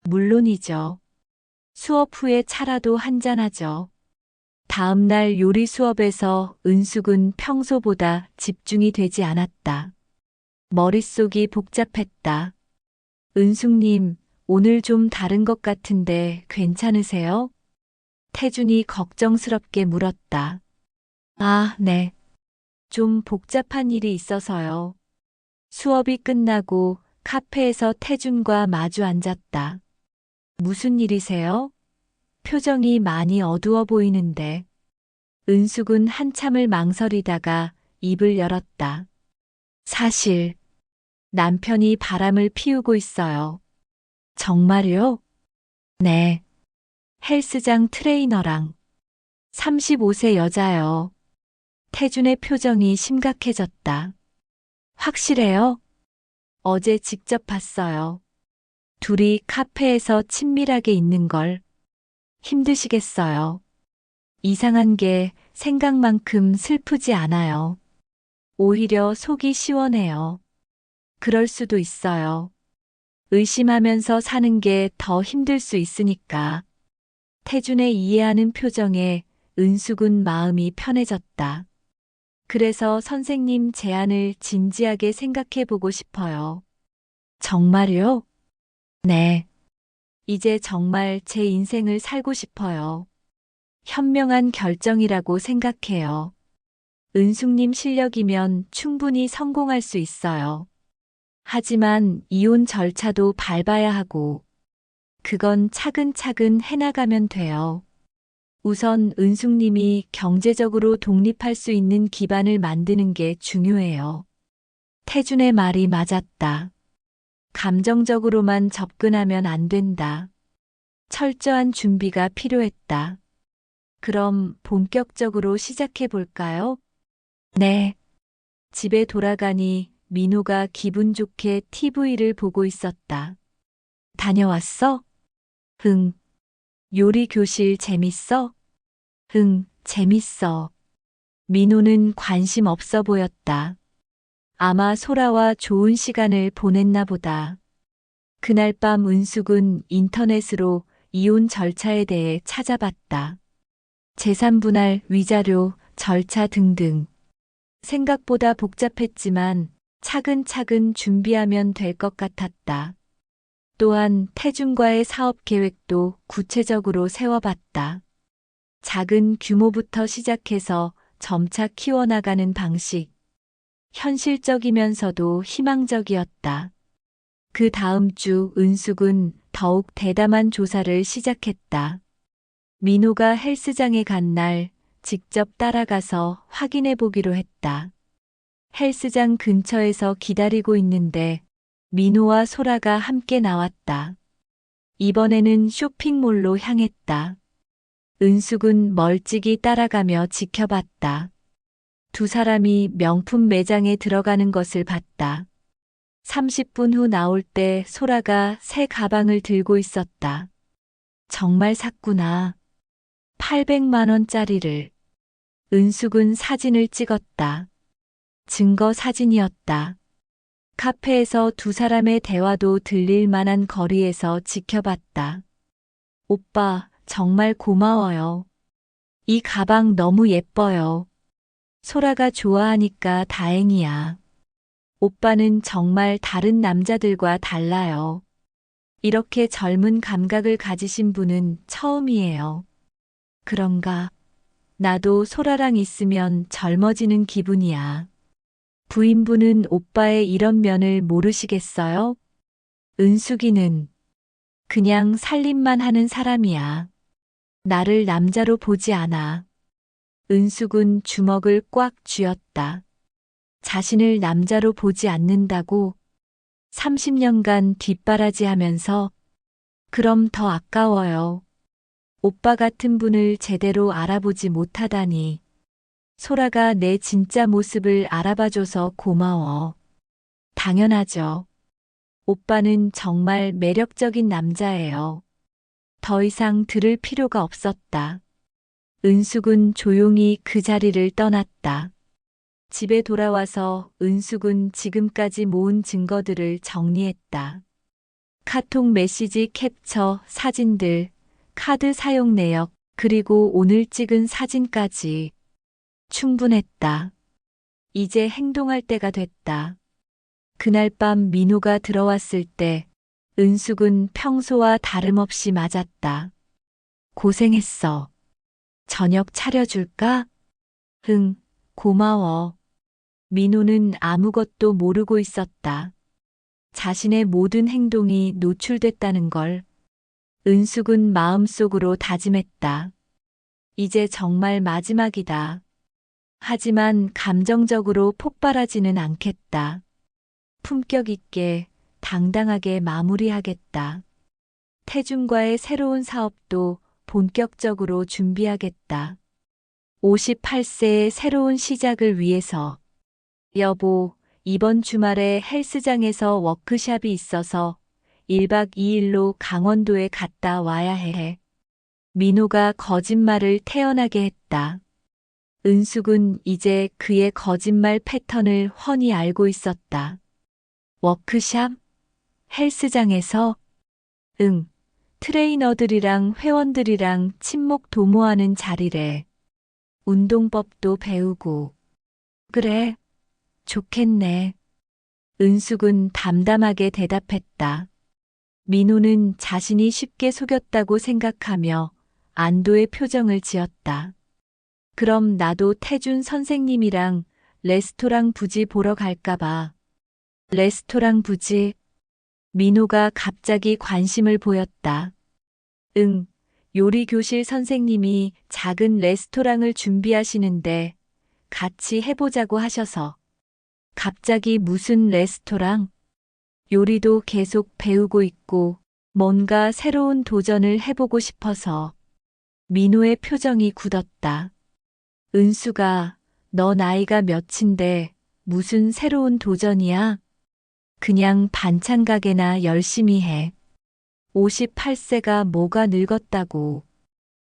물론이죠. 수업 후에 차라도 한잔하죠. 다음 날 요리 수업에서 은숙은 평소보다 집중이 되지 않았다. 머릿속이 복잡했다. 은숙님, 오늘 좀 다른 것 같은데 괜찮으세요? 태준이 걱정스럽게 물었다. 아, 네. 좀 복잡한 일이 있어서요. 수업이 끝나고 카페에서 태준과 마주 앉았다. 무슨 일이세요? 표정이 많이 어두워 보이는데. 은숙은 한참을 망설이다가 입을 열었다. 사실, 남편이 바람을 피우고 있어요. 정말요? 네. 헬스장 트레이너랑 35세 여자요. 태준의 표정이 심각해졌다. 확실해요? 어제 직접 봤어요. 둘이 카페에서 친밀하게 있는 걸. 힘드시겠어요. 이상한 게 생각만큼 슬프지 않아요. 오히려 속이 시원해요. 그럴 수도 있어요. 의심하면서 사는 게 더 힘들 수 있으니까. 태준의 이해하는 표정에 은숙은 마음이 편해졌다. 그래서 선생님 제안을 진지하게 생각해 보고 싶어요. 정말요? 네. 이제 정말 제 인생을 살고 싶어요. 현명한 결정이라고 생각해요. 은숙님 실력이면 충분히 성공할 수 있어요. 하지만 이혼 절차도 밟아야 하고, 그건 차근차근 해나가면 돼요. 우선 은숙님이 경제적으로 독립할 수 있는 기반을 만드는 게 중요해요. 태준의 말이 맞았다. 감정적으로만 접근하면 안 된다. 철저한 준비가 필요했다. 그럼 본격적으로 시작해 볼까요? 네. 집에 돌아가니 민호가 기분 좋게 TV를 보고 있었다. 다녀왔어? 응. 요리 교실 재밌어? 응, 재밌어. 민호는 관심 없어 보였다. 아마 소라와 좋은 시간을 보냈나 보다. 그날 밤 은숙은 인터넷으로 이혼 절차에 대해 찾아봤다. 재산분할, 위자료, 절차 등등. 생각보다 복잡했지만 차근차근 준비하면 될 것 같았다. 또한 태준과의 사업 계획도 구체적으로 세워봤다. 작은 규모부터 시작해서 점차 키워나가는 방식. 현실적이면서도 희망적이었다. 그 다음 주 은숙은 더욱 대담한 조사를 시작했다. 민호가 헬스장에 간 날 직접 따라가서 확인해 보기로 했다. 헬스장 근처에서 기다리고 있는데 민호와 소라가 함께 나왔다. 이번에는 쇼핑몰로 향했다. 은숙은 멀찍이 따라가며 지켜봤다. 두 사람이 명품 매장에 들어가는 것을 봤다. 30분 후 나올 때 소라가 새 가방을 들고 있었다. 정말 샀구나. 800만 원짜리를. 은숙은 사진을 찍었다. 증거 사진이었다. 카페에서 두 사람의 대화도 들릴 만한 거리에서 지켜봤다. 오빠, 정말 고마워요. 이 가방 너무 예뻐요. 소라가 좋아하니까 다행이야. 오빠는 정말 다른 남자들과 달라요. 이렇게 젊은 감각을 가지신 분은 처음이에요. 그런가? 나도 소라랑 있으면 젊어지는 기분이야. 부인분은 오빠의 이런 면을 모르시겠어요? 은숙이는 그냥 살림만 하는 사람이야. 나를 남자로 보지 않아. 은숙은 주먹을 꽉 쥐었다. 자신을 남자로 보지 않는다고 30년간 뒷바라지하면서 그럼 더 아까워요. 오빠 같은 분을 제대로 알아보지 못하다니. 소라가 내 진짜 모습을 알아봐줘서 고마워. 당연하죠. 오빠는 정말 매력적인 남자예요. 더 이상 들을 필요가 없었다. 은숙은 조용히 그 자리를 떠났다. 집에 돌아와서 은숙은 지금까지 모은 증거들을 정리했다. 카톡 메시지 캡처, 사진들, 카드 사용 내역, 그리고 오늘 찍은 사진까지. 충분했다. 이제 행동할 때가 됐다. 그날 밤 민호가 들어왔을 때 은숙은 평소와 다름없이 맞았다. 고생했어. 저녁 차려줄까? 응, 고마워. 민호는 아무것도 모르고 있었다. 자신의 모든 행동이 노출됐다는 걸. 은숙은 마음속으로 다짐했다. 이제 정말 마지막이다. 하지만 감정적으로 폭발하지는 않겠다. 품격 있게, 당당하게 마무리하겠다. 태준과의 새로운 사업도 본격적으로 준비하겠다. 58세의 새로운 시작을 위해서. 여보, 이번 주말에 헬스장에서 워크숍이 있어서 1박 2일로 강원도에 갔다 와야 해. 민호가 거짓말을 태연하게 했다. 은숙은 이제 그의 거짓말 패턴을 훤히 알고 있었다. 워크숍? 헬스장에서? 응. 트레이너들이랑 회원들이랑 친목 도모하는 자리래. 운동법도 배우고. 그래. 좋겠네. 은숙은 담담하게 대답했다. 민호는 자신이 쉽게 속였다고 생각하며 안도의 표정을 지었다. 그럼 나도 태준 선생님이랑 레스토랑 부지 보러 갈까봐. 레스토랑 부지? 민호가 갑자기 관심을 보였다. 응, 요리 교실 선생님이 작은 레스토랑을 준비하시는데 같이 해보자고 하셔서. 갑자기 무슨 레스토랑? 요리도 계속 배우고 있고 뭔가 새로운 도전을 해보고 싶어서. 민호의 표정이 굳었다. 은수가, 너 나이가 몇인데 무슨 새로운 도전이야? 그냥 반찬 가게나 열심히 해. 58세가 뭐가 늙었다고.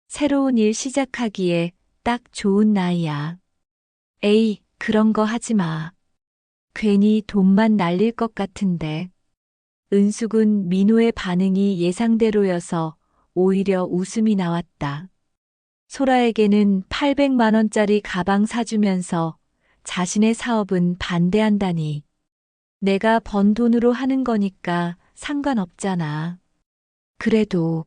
새로운 일 시작하기에 딱 좋은 나이야. 에이, 그런 거 하지 마. 괜히 돈만 날릴 것 같은데. 은숙은 민호의 반응이 예상대로여서 오히려 웃음이 나왔다. 소라에게는 800만 원짜리 가방 사주면서 자신의 사업은 반대한다니. 내가 번 돈으로 하는 거니까 상관없잖아. 그래도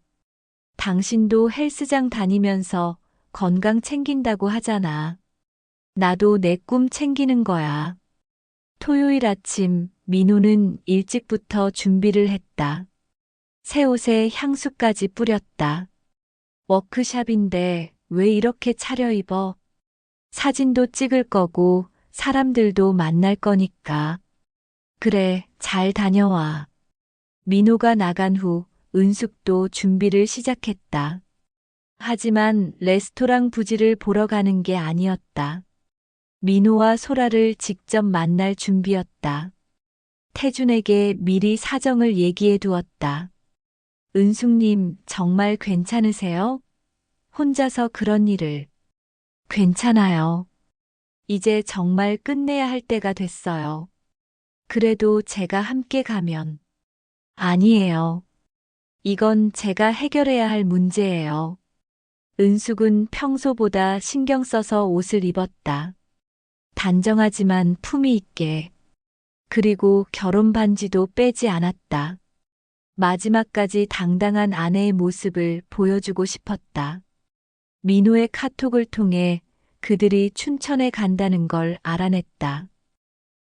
당신도 헬스장 다니면서 건강 챙긴다고 하잖아. 나도 내 꿈 챙기는 거야. 토요일 아침 민호는 일찍부터 준비를 했다. 새 옷에 향수까지 뿌렸다. 워크샵인데 왜 이렇게 차려입어? 사진도 찍을 거고 사람들도 만날 거니까. 그래, 잘 다녀와. 민호가 나간 후 은숙도 준비를 시작했다. 하지만 레스토랑 부지를 보러 가는 게 아니었다. 민호와 소라를 직접 만날 준비였다. 태준에게 미리 사정을 얘기해 두었다. 은숙님, 정말 괜찮으세요? 혼자서 그런 일을. 괜찮아요. 이제 정말 끝내야 할 때가 됐어요. 그래도 제가 함께 가면. 아니에요. 이건 제가 해결해야 할 문제예요. 은숙은 평소보다 신경 써서 옷을 입었다. 단정하지만 품위 있게. 그리고 결혼 반지도 빼지 않았다. 마지막까지 당당한 아내의 모습을 보여주고 싶었다. 민호의 카톡을 통해 그들이 춘천에 간다는 걸 알아냈다.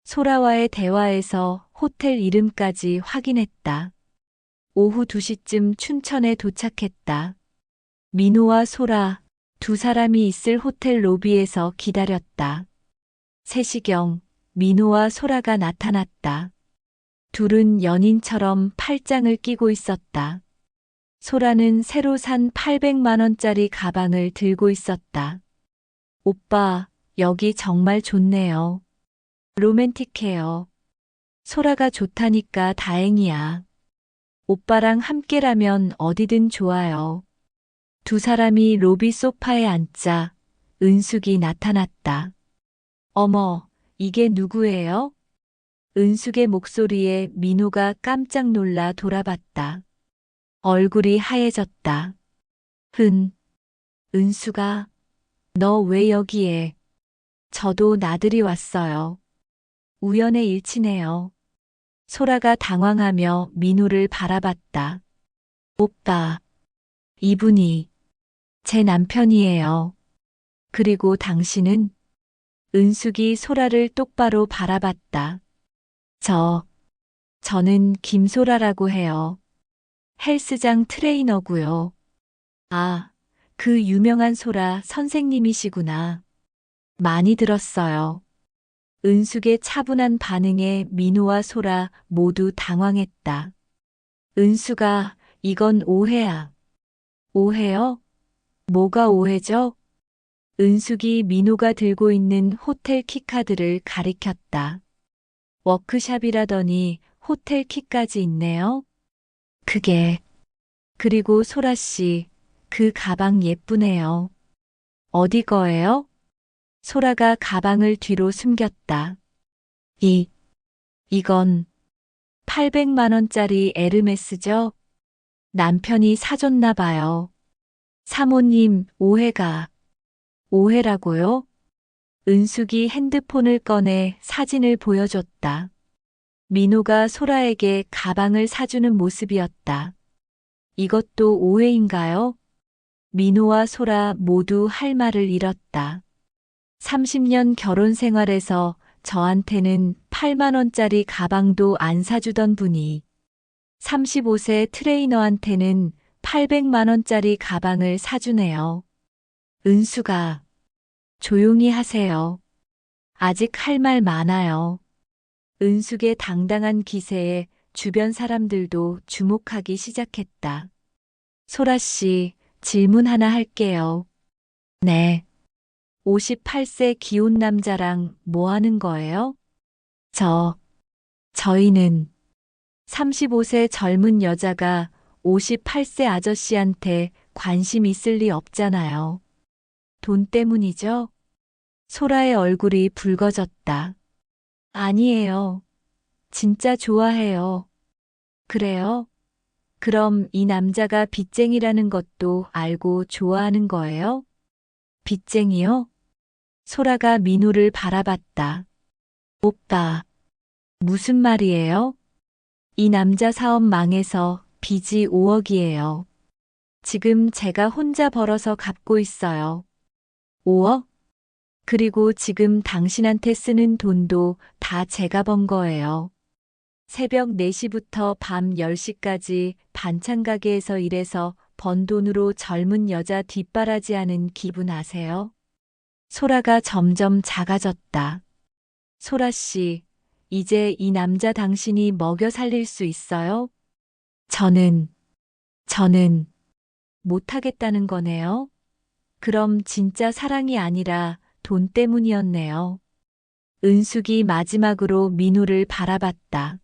소라와의 대화에서 호텔 이름까지 확인했다. 오후 2시쯤 춘천에 도착했다. 민호와 소라, 두 사람이 있을 호텔 로비에서 기다렸다. 3시경 민호와 소라가 나타났다. 둘은 연인처럼 팔짱을 끼고 있었다. 소라는 새로 산 800만 원짜리 가방을 들고 있었다. 오빠, 여기 정말 좋네요. 로맨틱해요. 소라가 좋다니까 다행이야. 오빠랑 함께라면 어디든 좋아요. 두 사람이 로비 소파에 앉자 은숙이 나타났다. 어머, 이게 누구예요? 은숙의 목소리에 민호가 깜짝 놀라 돌아봤다. 얼굴이 하얘졌다. 은숙아, 너 왜 여기에? 저도 나들이 왔어요. 우연의 일치네요. 소라가 당황하며 민호를 바라봤다. 오빠, 이분이 제 남편이에요. 그리고 당신은? 은숙이 소라를 똑바로 바라봤다. 저는 김소라라고 해요. 헬스장 트레이너고요. 아, 그 유명한 소라 선생님이시구나. 많이 들었어요. 은숙의 차분한 반응에 민호와 소라 모두 당황했다. 은숙아, 이건 오해야. 오해요? 뭐가 오해죠? 은숙이 민호가 들고 있는 호텔 키카드를 가리켰다. 워크샵이라더니 호텔 키까지 있네요. 그리고 소라 씨, 그 가방 예쁘네요. 어디 거예요? 소라가 가방을 뒤로 숨겼다. 이건 800만 원짜리 에르메스죠? 남편이 사줬나 봐요. 사모님, 오해라고요? 은숙이 핸드폰을 꺼내 사진을 보여줬다. 민호가 소라에게 가방을 사주는 모습이었다. 이것도 오해인가요? 민호와 소라 모두 할 말을 잃었다. 30년 결혼 생활에서 저한테는 8만 원짜리 가방도 안 사주던 분이 35세 트레이너한테는 800만 원짜리 가방을 사주네요. 은수가 조용히 하세요. 아직 할 말 많아요. 은숙의 당당한 기세에 주변 사람들도 주목하기 시작했다. 소라 씨, 질문 하나 할게요. 네. 58세 기혼 남자랑 뭐 하는 거예요? 저희는 35세 젊은 여자가 58세 아저씨한테 관심 있을 리 없잖아요. 돈 때문이죠? 소라의 얼굴이 붉어졌다. 아니에요. 진짜 좋아해요. 그래요? 그럼 이 남자가 빚쟁이라는 것도 알고 좋아하는 거예요? 빚쟁이요? 소라가 민호를 바라봤다. 오빠, 무슨 말이에요? 이 남자 사업 망해서 빚이 5억이에요. 지금 제가 혼자 벌어서 갚고 있어요. 5억? 그리고 지금 당신한테 쓰는 돈도 다 제가 번 거예요. 새벽 4시부터 밤 10시까지 반찬 가게에서 일해서 번 돈으로 젊은 여자 뒷바라지하는 기분 아세요? 소라가 점점 작아졌다. 소라 씨, 이제 이 남자 당신이 먹여 살릴 수 있어요? 저는 못하겠다는 거네요. 그럼 진짜 사랑이 아니라 돈 때문이었네요. 은숙이 마지막으로 민호를 바라봤다.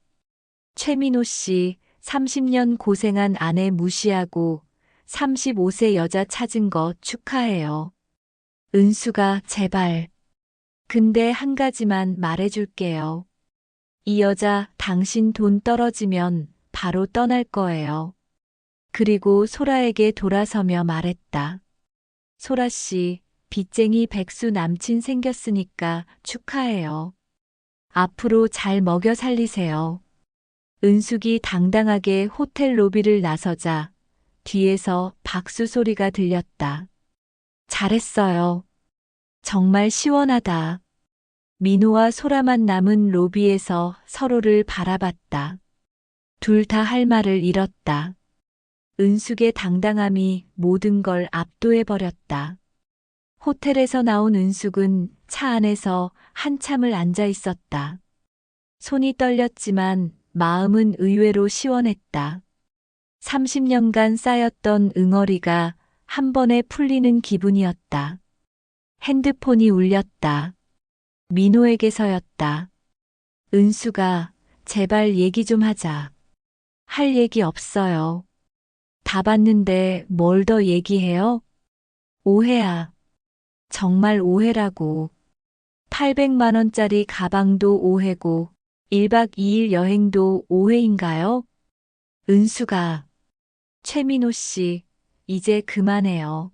최민호 씨, 30년 고생한 아내 무시하고 35세 여자 찾은 거 축하해요. 은수가 제발. 근데 한 가지만 말해줄게요. 이 여자 당신 돈 떨어지면 바로 떠날 거예요. 그리고 소라에게 돌아서며 말했다. 소라 씨, 빚쟁이 백수 남친 생겼으니까 축하해요. 앞으로 잘 먹여 살리세요. 은숙이 당당하게 호텔 로비를 나서자 뒤에서 박수 소리가 들렸다. 잘했어요. 정말 시원하다. 민호와 소라만 남은 로비에서 서로를 바라봤다. 둘 다 할 말을 잃었다. 은숙의 당당함이 모든 걸 압도해버렸다. 호텔에서 나온 은숙은 차 안에서 한참을 앉아 있었다. 손이 떨렸지만 마음은 의외로 시원했다. 30년간 쌓였던 응어리가 한 번에 풀리는 기분이었다. 핸드폰이 울렸다. 민호에게서였다. 은수가 제발 얘기 좀 하자. 할 얘기 없어요. 다 봤는데 뭘 더 얘기해요? 오해야. 정말 오해라고. 800만 원짜리 가방도 오해고 1박 2일 여행도 오해인가요? 은수가 최민호 씨, 이제 그만해요.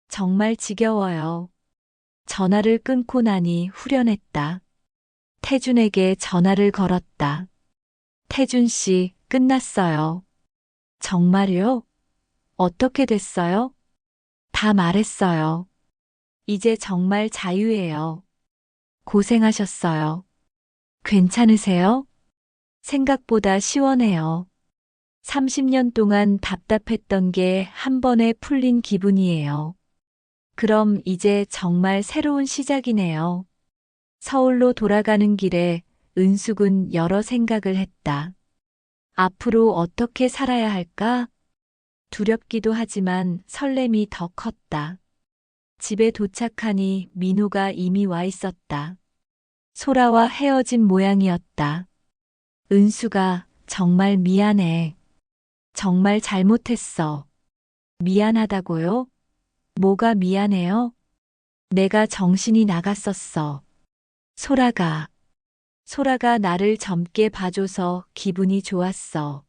정말 지겨워요. 전화를 끊고 나니 후련했다. 태준에게 전화를 걸었다. 태준 씨, 끝났어요. 정말요? 어떻게 됐어요? 다 말했어요. 이제 정말 자유예요. 고생하셨어요. 괜찮으세요? 생각보다 시원해요. 30년 동안 답답했던 게 한 번에 풀린 기분이에요. 그럼 이제 정말 새로운 시작이네요. 서울로 돌아가는 길에 은숙은 여러 생각을 했다. 앞으로 어떻게 살아야 할까? 두렵기도 하지만 설렘이 더 컸다. 집에 도착하니 민호가 이미 와 있었다. 소라와 헤어진 모양이었다. 은수가 정말 미안해. 정말 잘못했어. 미안하다고요? 뭐가 미안해요? 내가 정신이 나갔었어. 소라가 나를 젊게 봐줘서 기분이 좋았어.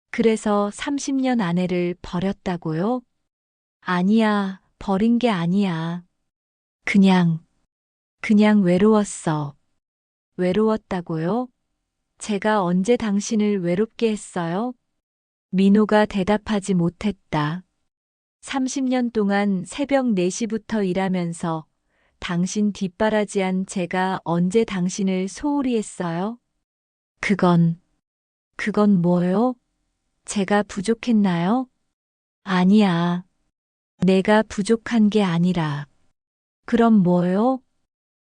그래서 30년 아내를 버렸다고요? 아니야, 버린 게 아니야. 그냥 외로웠어. 외로웠다고요? 제가 언제 당신을 외롭게 했어요? 민호가 대답하지 못했다. 30년 동안 새벽 4시부터 일하면서 당신 뒷바라지한 제가 언제 당신을 소홀히 했어요? 그건 뭐요? 제가 부족했나요? 아니야. 내가 부족한 게 아니라. 그럼 뭐요?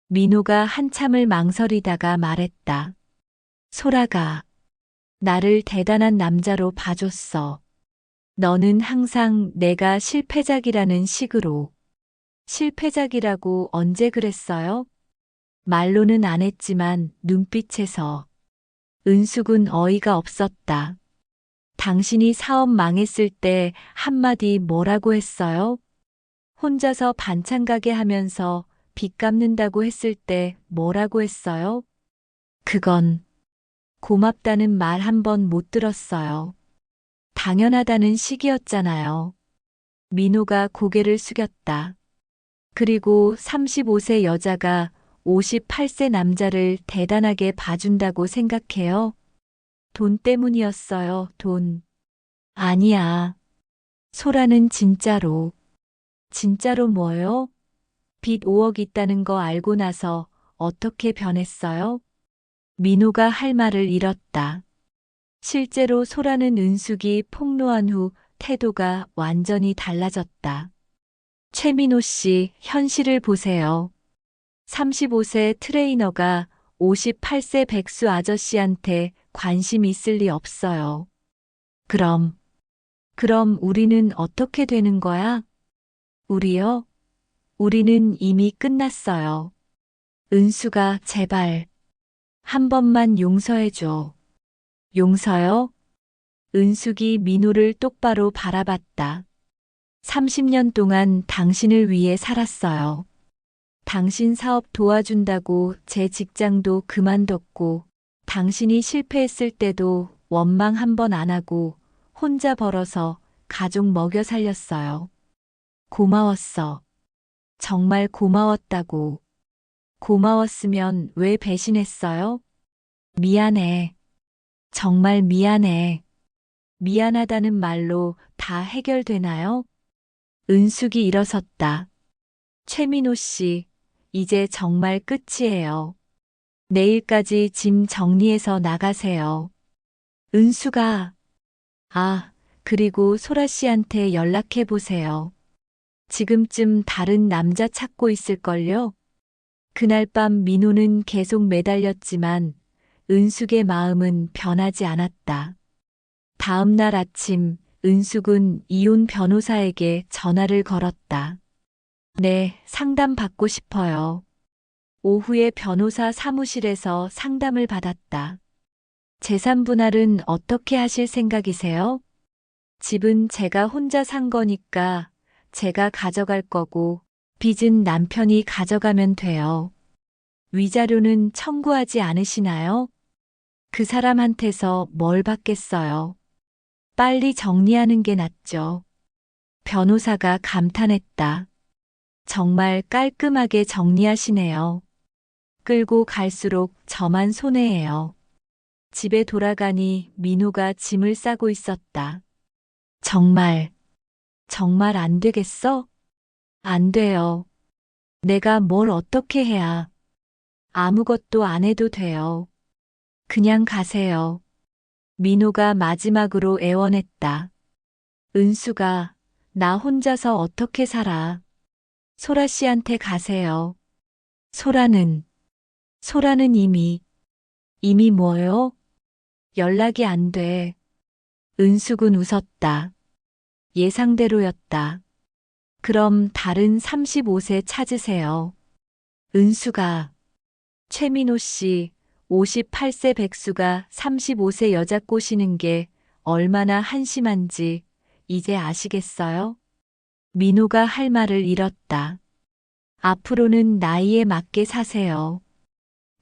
민호가 한참을 망설이다가 말했다. 소라가 나를 대단한 남자로 봐줬어. 너는 항상 내가 실패작이라는 식으로. 실패작이라고 언제 그랬어요? 말로는 안 했지만 눈빛에서. 은숙은 어이가 없었다. 당신이 사업 망했을 때 한마디 뭐라고 했어요? 혼자서 반찬 가게 하면서 빚 갚는다고 했을 때 뭐라고 했어요? 그건 고맙다는 말 한 번 못 들었어요. 당연하다는 식이었잖아요. 민호가 고개를 숙였다. 그리고 35세 여자가 58세 남자를 대단하게 봐준다고 생각해요? 돈 때문이었어요, 돈. 아니야. 소라는 진짜로. 진짜로 뭐요? 빚 5억 있다는 거 알고 나서 어떻게 변했어요? 민호가 할 말을 잃었다. 실제로 소라는 은숙이 폭로한 후 태도가 완전히 달라졌다. 최민호 씨, 현실을 보세요. 35세 트레이너가 58세 백수 아저씨한테 관심 있을 리 없어요. 그럼 우리는 어떻게 되는 거야? 우리요? 우리는 이미 끝났어요. 은수가 제발 한 번만 용서해줘. 용서요? 은숙이 민호를 똑바로 바라봤다. 30년 동안 당신을 위해 살았어요. 당신 사업 도와준다고 제 직장도 그만뒀고, 당신이 실패했을 때도 원망 한 번 안 하고 혼자 벌어서 가족 먹여 살렸어요. 고마웠어. 정말 고마웠다고. 고마웠으면 왜 배신했어요? 미안해. 정말 미안해. 미안하다는 말로 다 해결되나요? 은숙이 일어섰다. 최민호 씨, 이제 정말 끝이에요. 내일까지 짐 정리해서 나가세요. 은수가, 그리고 소라 씨한테 연락해 보세요. 지금쯤 다른 남자 찾고 있을걸요? 그날 밤 민호는 계속 매달렸지만 은숙의 마음은 변하지 않았다. 다음 날 아침 은숙은 이혼 변호사에게 전화를 걸었다. 네, 상담 받고 싶어요. 오후에 변호사 사무실에서 상담을 받았다. 재산 분할은 어떻게 하실 생각이세요? 집은 제가 혼자 산 거니까 제가 가져갈 거고 빚은 남편이 가져가면 돼요. 위자료는 청구하지 않으시나요? 그 사람한테서 뭘 받겠어요? 빨리 정리하는 게 낫죠. 변호사가 감탄했다. 정말 깔끔하게 정리하시네요. 끌고 갈수록 저만 손해예요. 집에 돌아가니 민호가 짐을 싸고 있었다. 정말 안 되겠어? 안 돼요. 내가 뭘 어떻게 해야. 아무것도 안 해도 돼요. 그냥 가세요. 민호가 마지막으로 애원했다. 은수가 나 혼자서 어떻게 살아. 소라 씨한테 가세요. 소라는 이미 뭐요? 연락이 안 돼. 은숙은 웃었다. 예상대로였다. 그럼 다른 35세 찾으세요. 은수가 최민호 씨 58세 백수가 35세 여자 꼬시는 게 얼마나 한심한지 이제 아시겠어요? 민호가 할 말을 잃었다. 앞으로는 나이에 맞게 사세요.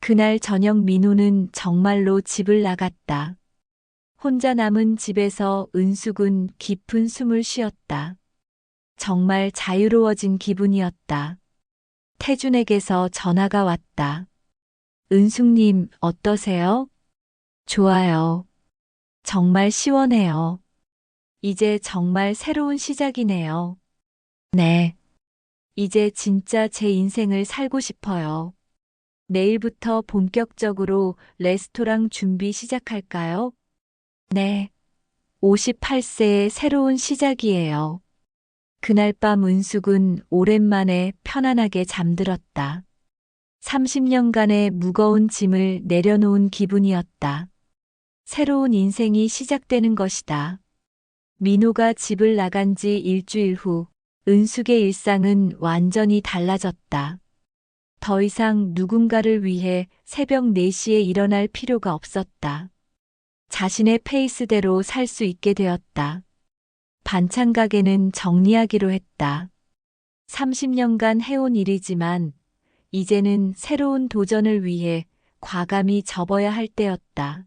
그날 저녁 민호는 정말로 집을 나갔다. 혼자 남은 집에서 은숙은 깊은 숨을 쉬었다. 정말 자유로워진 기분이었다. 태준에게서 전화가 왔다. 은숙님, 어떠세요? 좋아요. 정말 시원해요. 이제 정말 새로운 시작이네요. 네. 이제 진짜 제 인생을 살고 싶어요. 내일부터 본격적으로 레스토랑 준비 시작할까요? 네. 58세의 새로운 시작이에요. 그날 밤 은숙은 오랜만에 편안하게 잠들었다. 30년간의 무거운 짐을 내려놓은 기분이었다. 새로운 인생이 시작되는 것이다. 민호가 집을 나간 지 일주일 후 은숙의 일상은 완전히 달라졌다. 더 이상 누군가를 위해 새벽 4시에 일어날 필요가 없었다. 자신의 페이스대로 살 수 있게 되었다. 반찬 가게는 정리하기로 했다. 30년간 해온 일이지만 이제는 새로운 도전을 위해 과감히 접어야 할 때였다.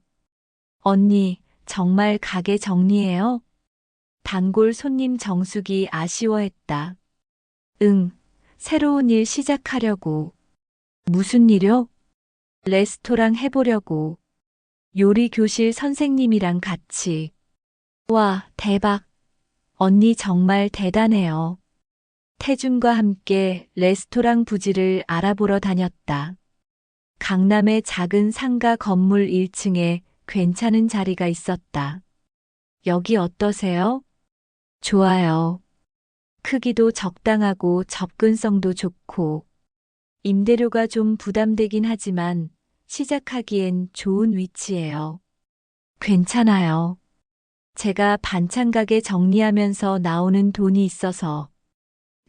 언니, 정말 가게 정리해요? 단골 손님 정숙이 아쉬워했다. 응, 새로운 일 시작하려고. 무슨 일요? 레스토랑 해보려고. 요리 교실 선생님이랑 같이. 와, 대박. 언니 정말 대단해요. 태준과 함께 레스토랑 부지를 알아보러 다녔다. 강남의 작은 상가 건물 1층에 괜찮은 자리가 있었다. 여기 어떠세요? 좋아요. 크기도 적당하고 접근성도 좋고, 임대료가 좀 부담되긴 하지만 시작하기엔 좋은 위치예요. 괜찮아요. 제가 반찬 가게 정리하면서 나오는 돈이 있어서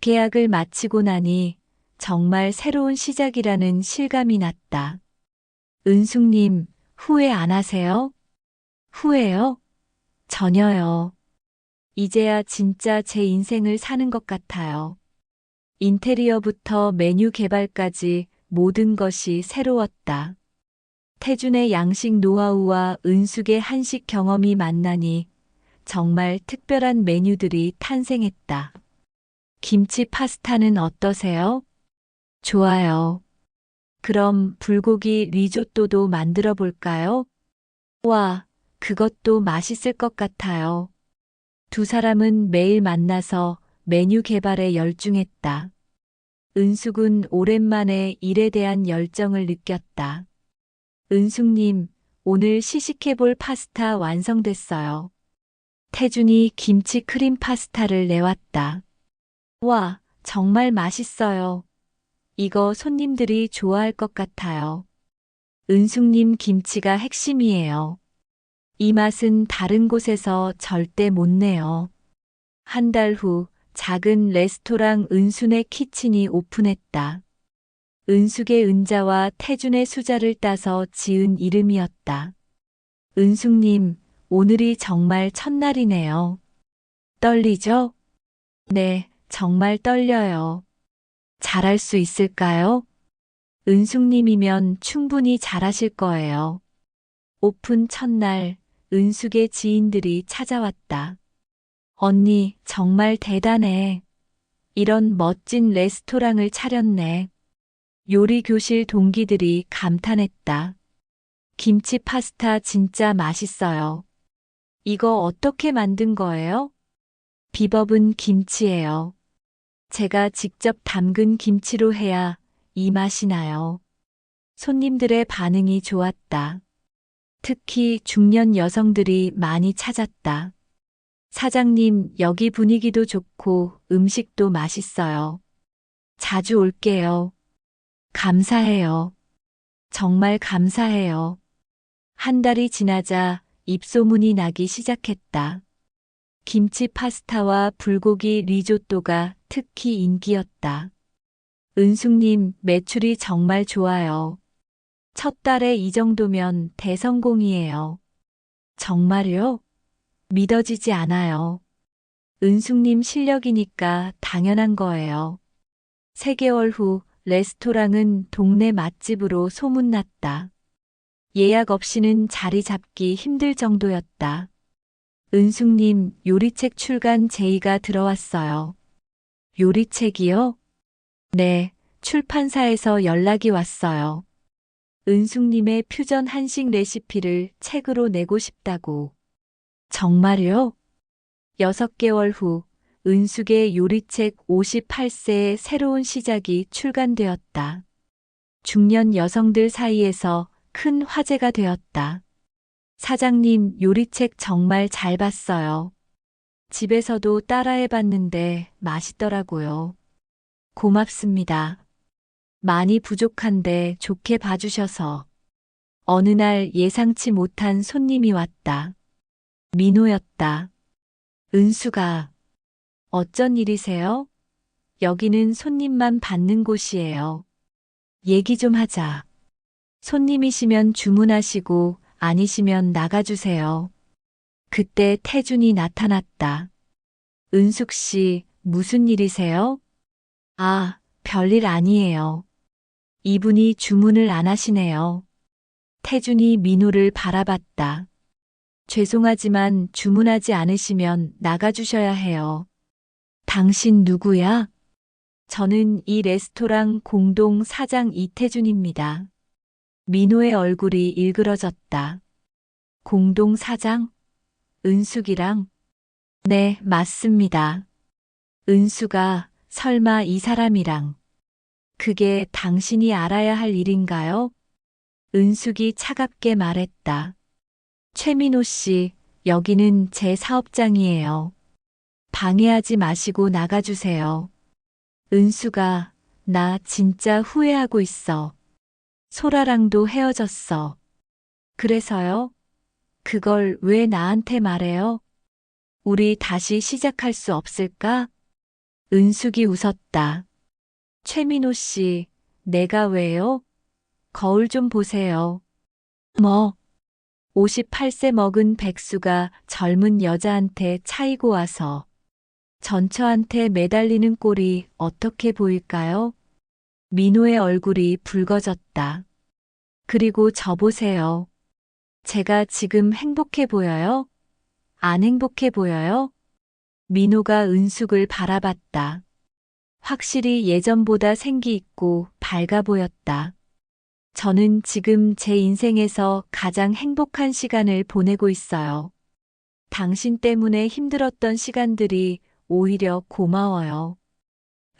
계약을 마치고 나니 정말 새로운 시작이라는 실감이 났다. 은숙님, 후회 안 하세요? 후회요? 전혀요. 이제야 진짜 제 인생을 사는 것 같아요. 인테리어부터 메뉴 개발까지 모든 것이 새로웠다. 태준의 양식 노하우와 은숙의 한식 경험이 만나니 정말 특별한 메뉴들이 탄생했다. 김치 파스타는 어떠세요? 좋아요. 그럼 불고기 리조또도 만들어 볼까요? 와, 그것도 맛있을 것 같아요. 두 사람은 매일 만나서 메뉴 개발에 열중했다. 은숙은 오랜만에 일에 대한 열정을 느꼈다. 은숙님, 오늘 시식해볼 파스타 완성됐어요. 태준이 김치 크림 파스타를 내왔다. 와, 정말 맛있어요. 이거 손님들이 좋아할 것 같아요. 은숙님 김치가 핵심이에요. 이 맛은 다른 곳에서 절대 못 내요. 한 달 후 작은 레스토랑 은순의 키친이 오픈했다. 은숙의 은자와 태준의 수자를 따서 지은 이름이었다. 은숙님, 오늘이 정말 첫날이네요. 떨리죠? 네, 정말 떨려요. 잘할 수 있을까요? 은숙님이면 충분히 잘하실 거예요. 오픈 첫날, 은숙의 지인들이 찾아왔다. 언니, 정말 대단해. 이런 멋진 레스토랑을 차렸네. 요리 교실 동기들이 감탄했다. 김치 파스타 진짜 맛있어요. 이거 어떻게 만든 거예요? 비법은 김치예요. 제가 직접 담근 김치로 해야 이 맛이 나요. 손님들의 반응이 좋았다. 특히 중년 여성들이 많이 찾았다. 사장님, 여기 분위기도 좋고 음식도 맛있어요. 자주 올게요. 감사해요. 정말 감사해요. 한 달이 지나자 입소문이 나기 시작했다. 김치 파스타와 불고기 리조또가 특히 인기였다. 은숙님, 매출이 정말 좋아요. 첫 달에 이 정도면 대성공이에요. 정말요? 믿어지지 않아요. 은숙님 실력이니까 당연한 거예요. 3개월 후 레스토랑은 동네 맛집으로 소문났다. 예약 없이는 자리 잡기 힘들 정도였다. 은숙님, 요리책 출간 제의가 들어왔어요. 요리책이요? 네, 출판사에서 연락이 왔어요. 은숙님의 퓨전 한식 레시피를 책으로 내고 싶다고. 정말요? 6개월 후 은숙의 요리책 58세의 새로운 시작이 출간되었다. 중년 여성들 사이에서 큰 화제가 되었다. 사장님, 요리책 정말 잘 봤어요. 집에서도 따라해봤는데 맛있더라고요. 고맙습니다. 많이 부족한데 좋게 봐주셔서. 어느 날 예상치 못한 손님이 왔다. 민호였다. 은수가, 어쩐 일이세요? 여기는 손님만 받는 곳이에요. 얘기 좀 하자. 손님이시면 주문하시고 아니시면 나가주세요. 그때 태준이 나타났다. 은숙 씨, 무슨 일이세요? 아, 별일 아니에요. 이분이 주문을 안 하시네요. 태준이 민호를 바라봤다. 죄송하지만 주문하지 않으시면 나가주셔야 해요. 당신 누구야? 저는 이 레스토랑 공동 사장 이태준입니다. 민호의 얼굴이 일그러졌다. 공동 사장? 은숙이랑? 네, 맞습니다. 은수가 설마 이 사람이랑. 그게 당신이 알아야 할 일인가요? 은숙이 차갑게 말했다. 최민호 씨, 여기는 제 사업장이에요. 방해하지 마시고 나가주세요. 은수가, 나 진짜 후회하고 있어. 소라랑도 헤어졌어. 그래서요? 그걸 왜 나한테 말해요? 우리 다시 시작할 수 없을까? 은숙이 웃었다. 최민호 씨, 내가 왜요? 거울 좀 보세요. 뭐? 58세 먹은 백수가 젊은 여자한테 차이고 와서 전처한테 매달리는 꼴이 어떻게 보일까요? 민호의 얼굴이 붉어졌다. 그리고 저 보세요. 제가 지금 행복해 보여요? 안 행복해 보여요? 민호가 은숙을 바라봤다. 확실히 예전보다 생기 있고 밝아 보였다. 저는 지금 제 인생에서 가장 행복한 시간을 보내고 있어요. 당신 때문에 힘들었던 시간들이 오히려 고마워요.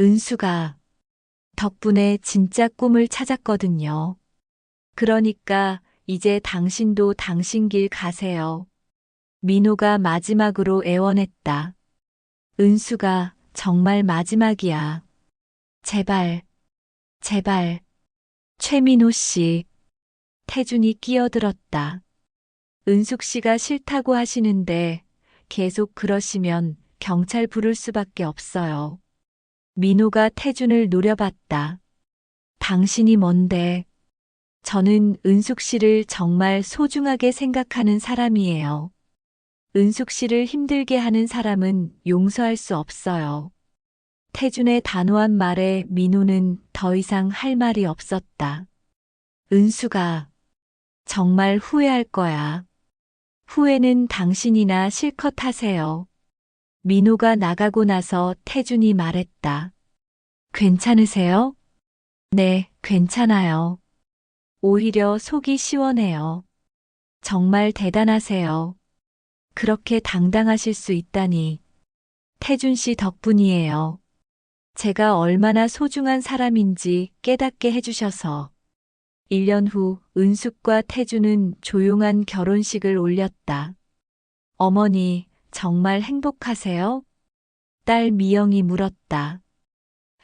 은수가 덕분에 진짜 꿈을 찾았거든요. 그러니까 이제 당신도 당신 길 가세요. 민호가 마지막으로 애원했다. 은수가 정말 마지막이야. 제발, 제발. 최민호 씨. 태준이 끼어들었다. 은숙 씨가 싫다고 하시는데 계속 그러시면 경찰 부를 수밖에 없어요. 민호가 태준을 노려봤다. 당신이 뭔데? 저는 은숙 씨를 정말 소중하게 생각하는 사람이에요. 은숙 씨를 힘들게 하는 사람은 용서할 수 없어요. 태준의 단호한 말에 민호는 더 이상 할 말이 없었다. 은수가 정말 후회할 거야. 후회는 당신이나 실컷 하세요. 민호가 나가고 나서 태준이 말했다. 괜찮으세요? 네, 괜찮아요. 오히려 속이 시원해요. 정말 대단하세요. 그렇게 당당하실 수 있다니. 태준 씨 덕분이에요. 제가 얼마나 소중한 사람인지 깨닫게 해주셔서. 1년 후 은숙과 태준은 조용한 결혼식을 올렸다. 어머니, 정말 행복하세요? 딸 미영이 물었다.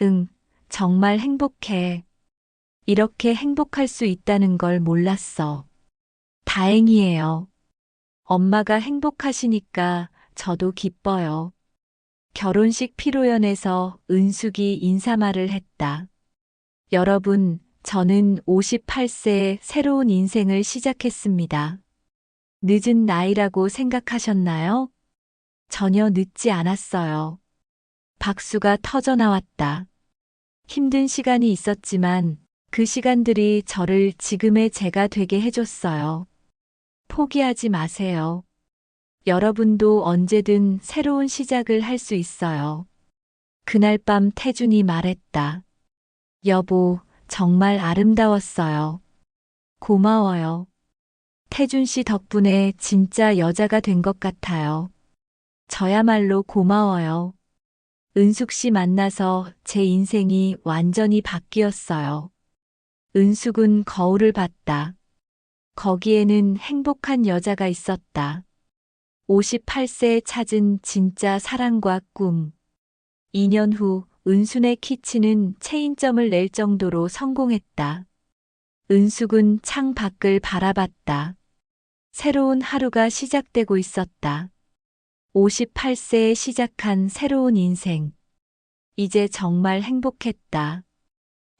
응, 정말 행복해. 이렇게 행복할 수 있다는 걸 몰랐어. 다행이에요. 엄마가 행복하시니까 저도 기뻐요. 결혼식 피로연에서 은숙이 인사말을 했다. 여러분, 저는 58세에 새로운 인생을 시작했습니다. 늦은 나이라고 생각하셨나요? 전혀 늦지 않았어요. 박수가 터져 나왔다. 힘든 시간이 있었지만 그 시간들이 저를 지금의 제가 되게 해줬어요. 포기하지 마세요. 여러분도 언제든 새로운 시작을 할 수 있어요. 그날 밤 태준이 말했다. 여보, 정말 아름다웠어요. 고마워요. 태준 씨 덕분에 진짜 여자가 된 것 같아요. 저야말로 고마워요. 은숙 씨 만나서 제 인생이 완전히 바뀌었어요. 은숙은 거울을 봤다. 거기에는 행복한 여자가 있었다. 58세에 찾은 진짜 사랑과 꿈. 2년 후 은순의 키친은 체인점을 낼 정도로 성공했다. 은숙은 창 밖을 바라봤다. 새로운 하루가 시작되고 있었다. 58세에 시작한 새로운 인생. 이제 정말 행복했다.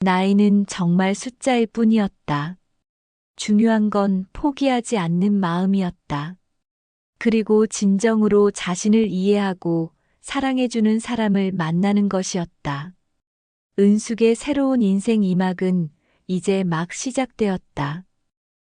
나이는 정말 숫자일 뿐이었다. 중요한 건 포기하지 않는 마음이었다. 그리고 진정으로 자신을 이해하고 사랑해주는 사람을 만나는 것이었다. 은숙의 새로운 인생 2막은 이제 막 시작되었다.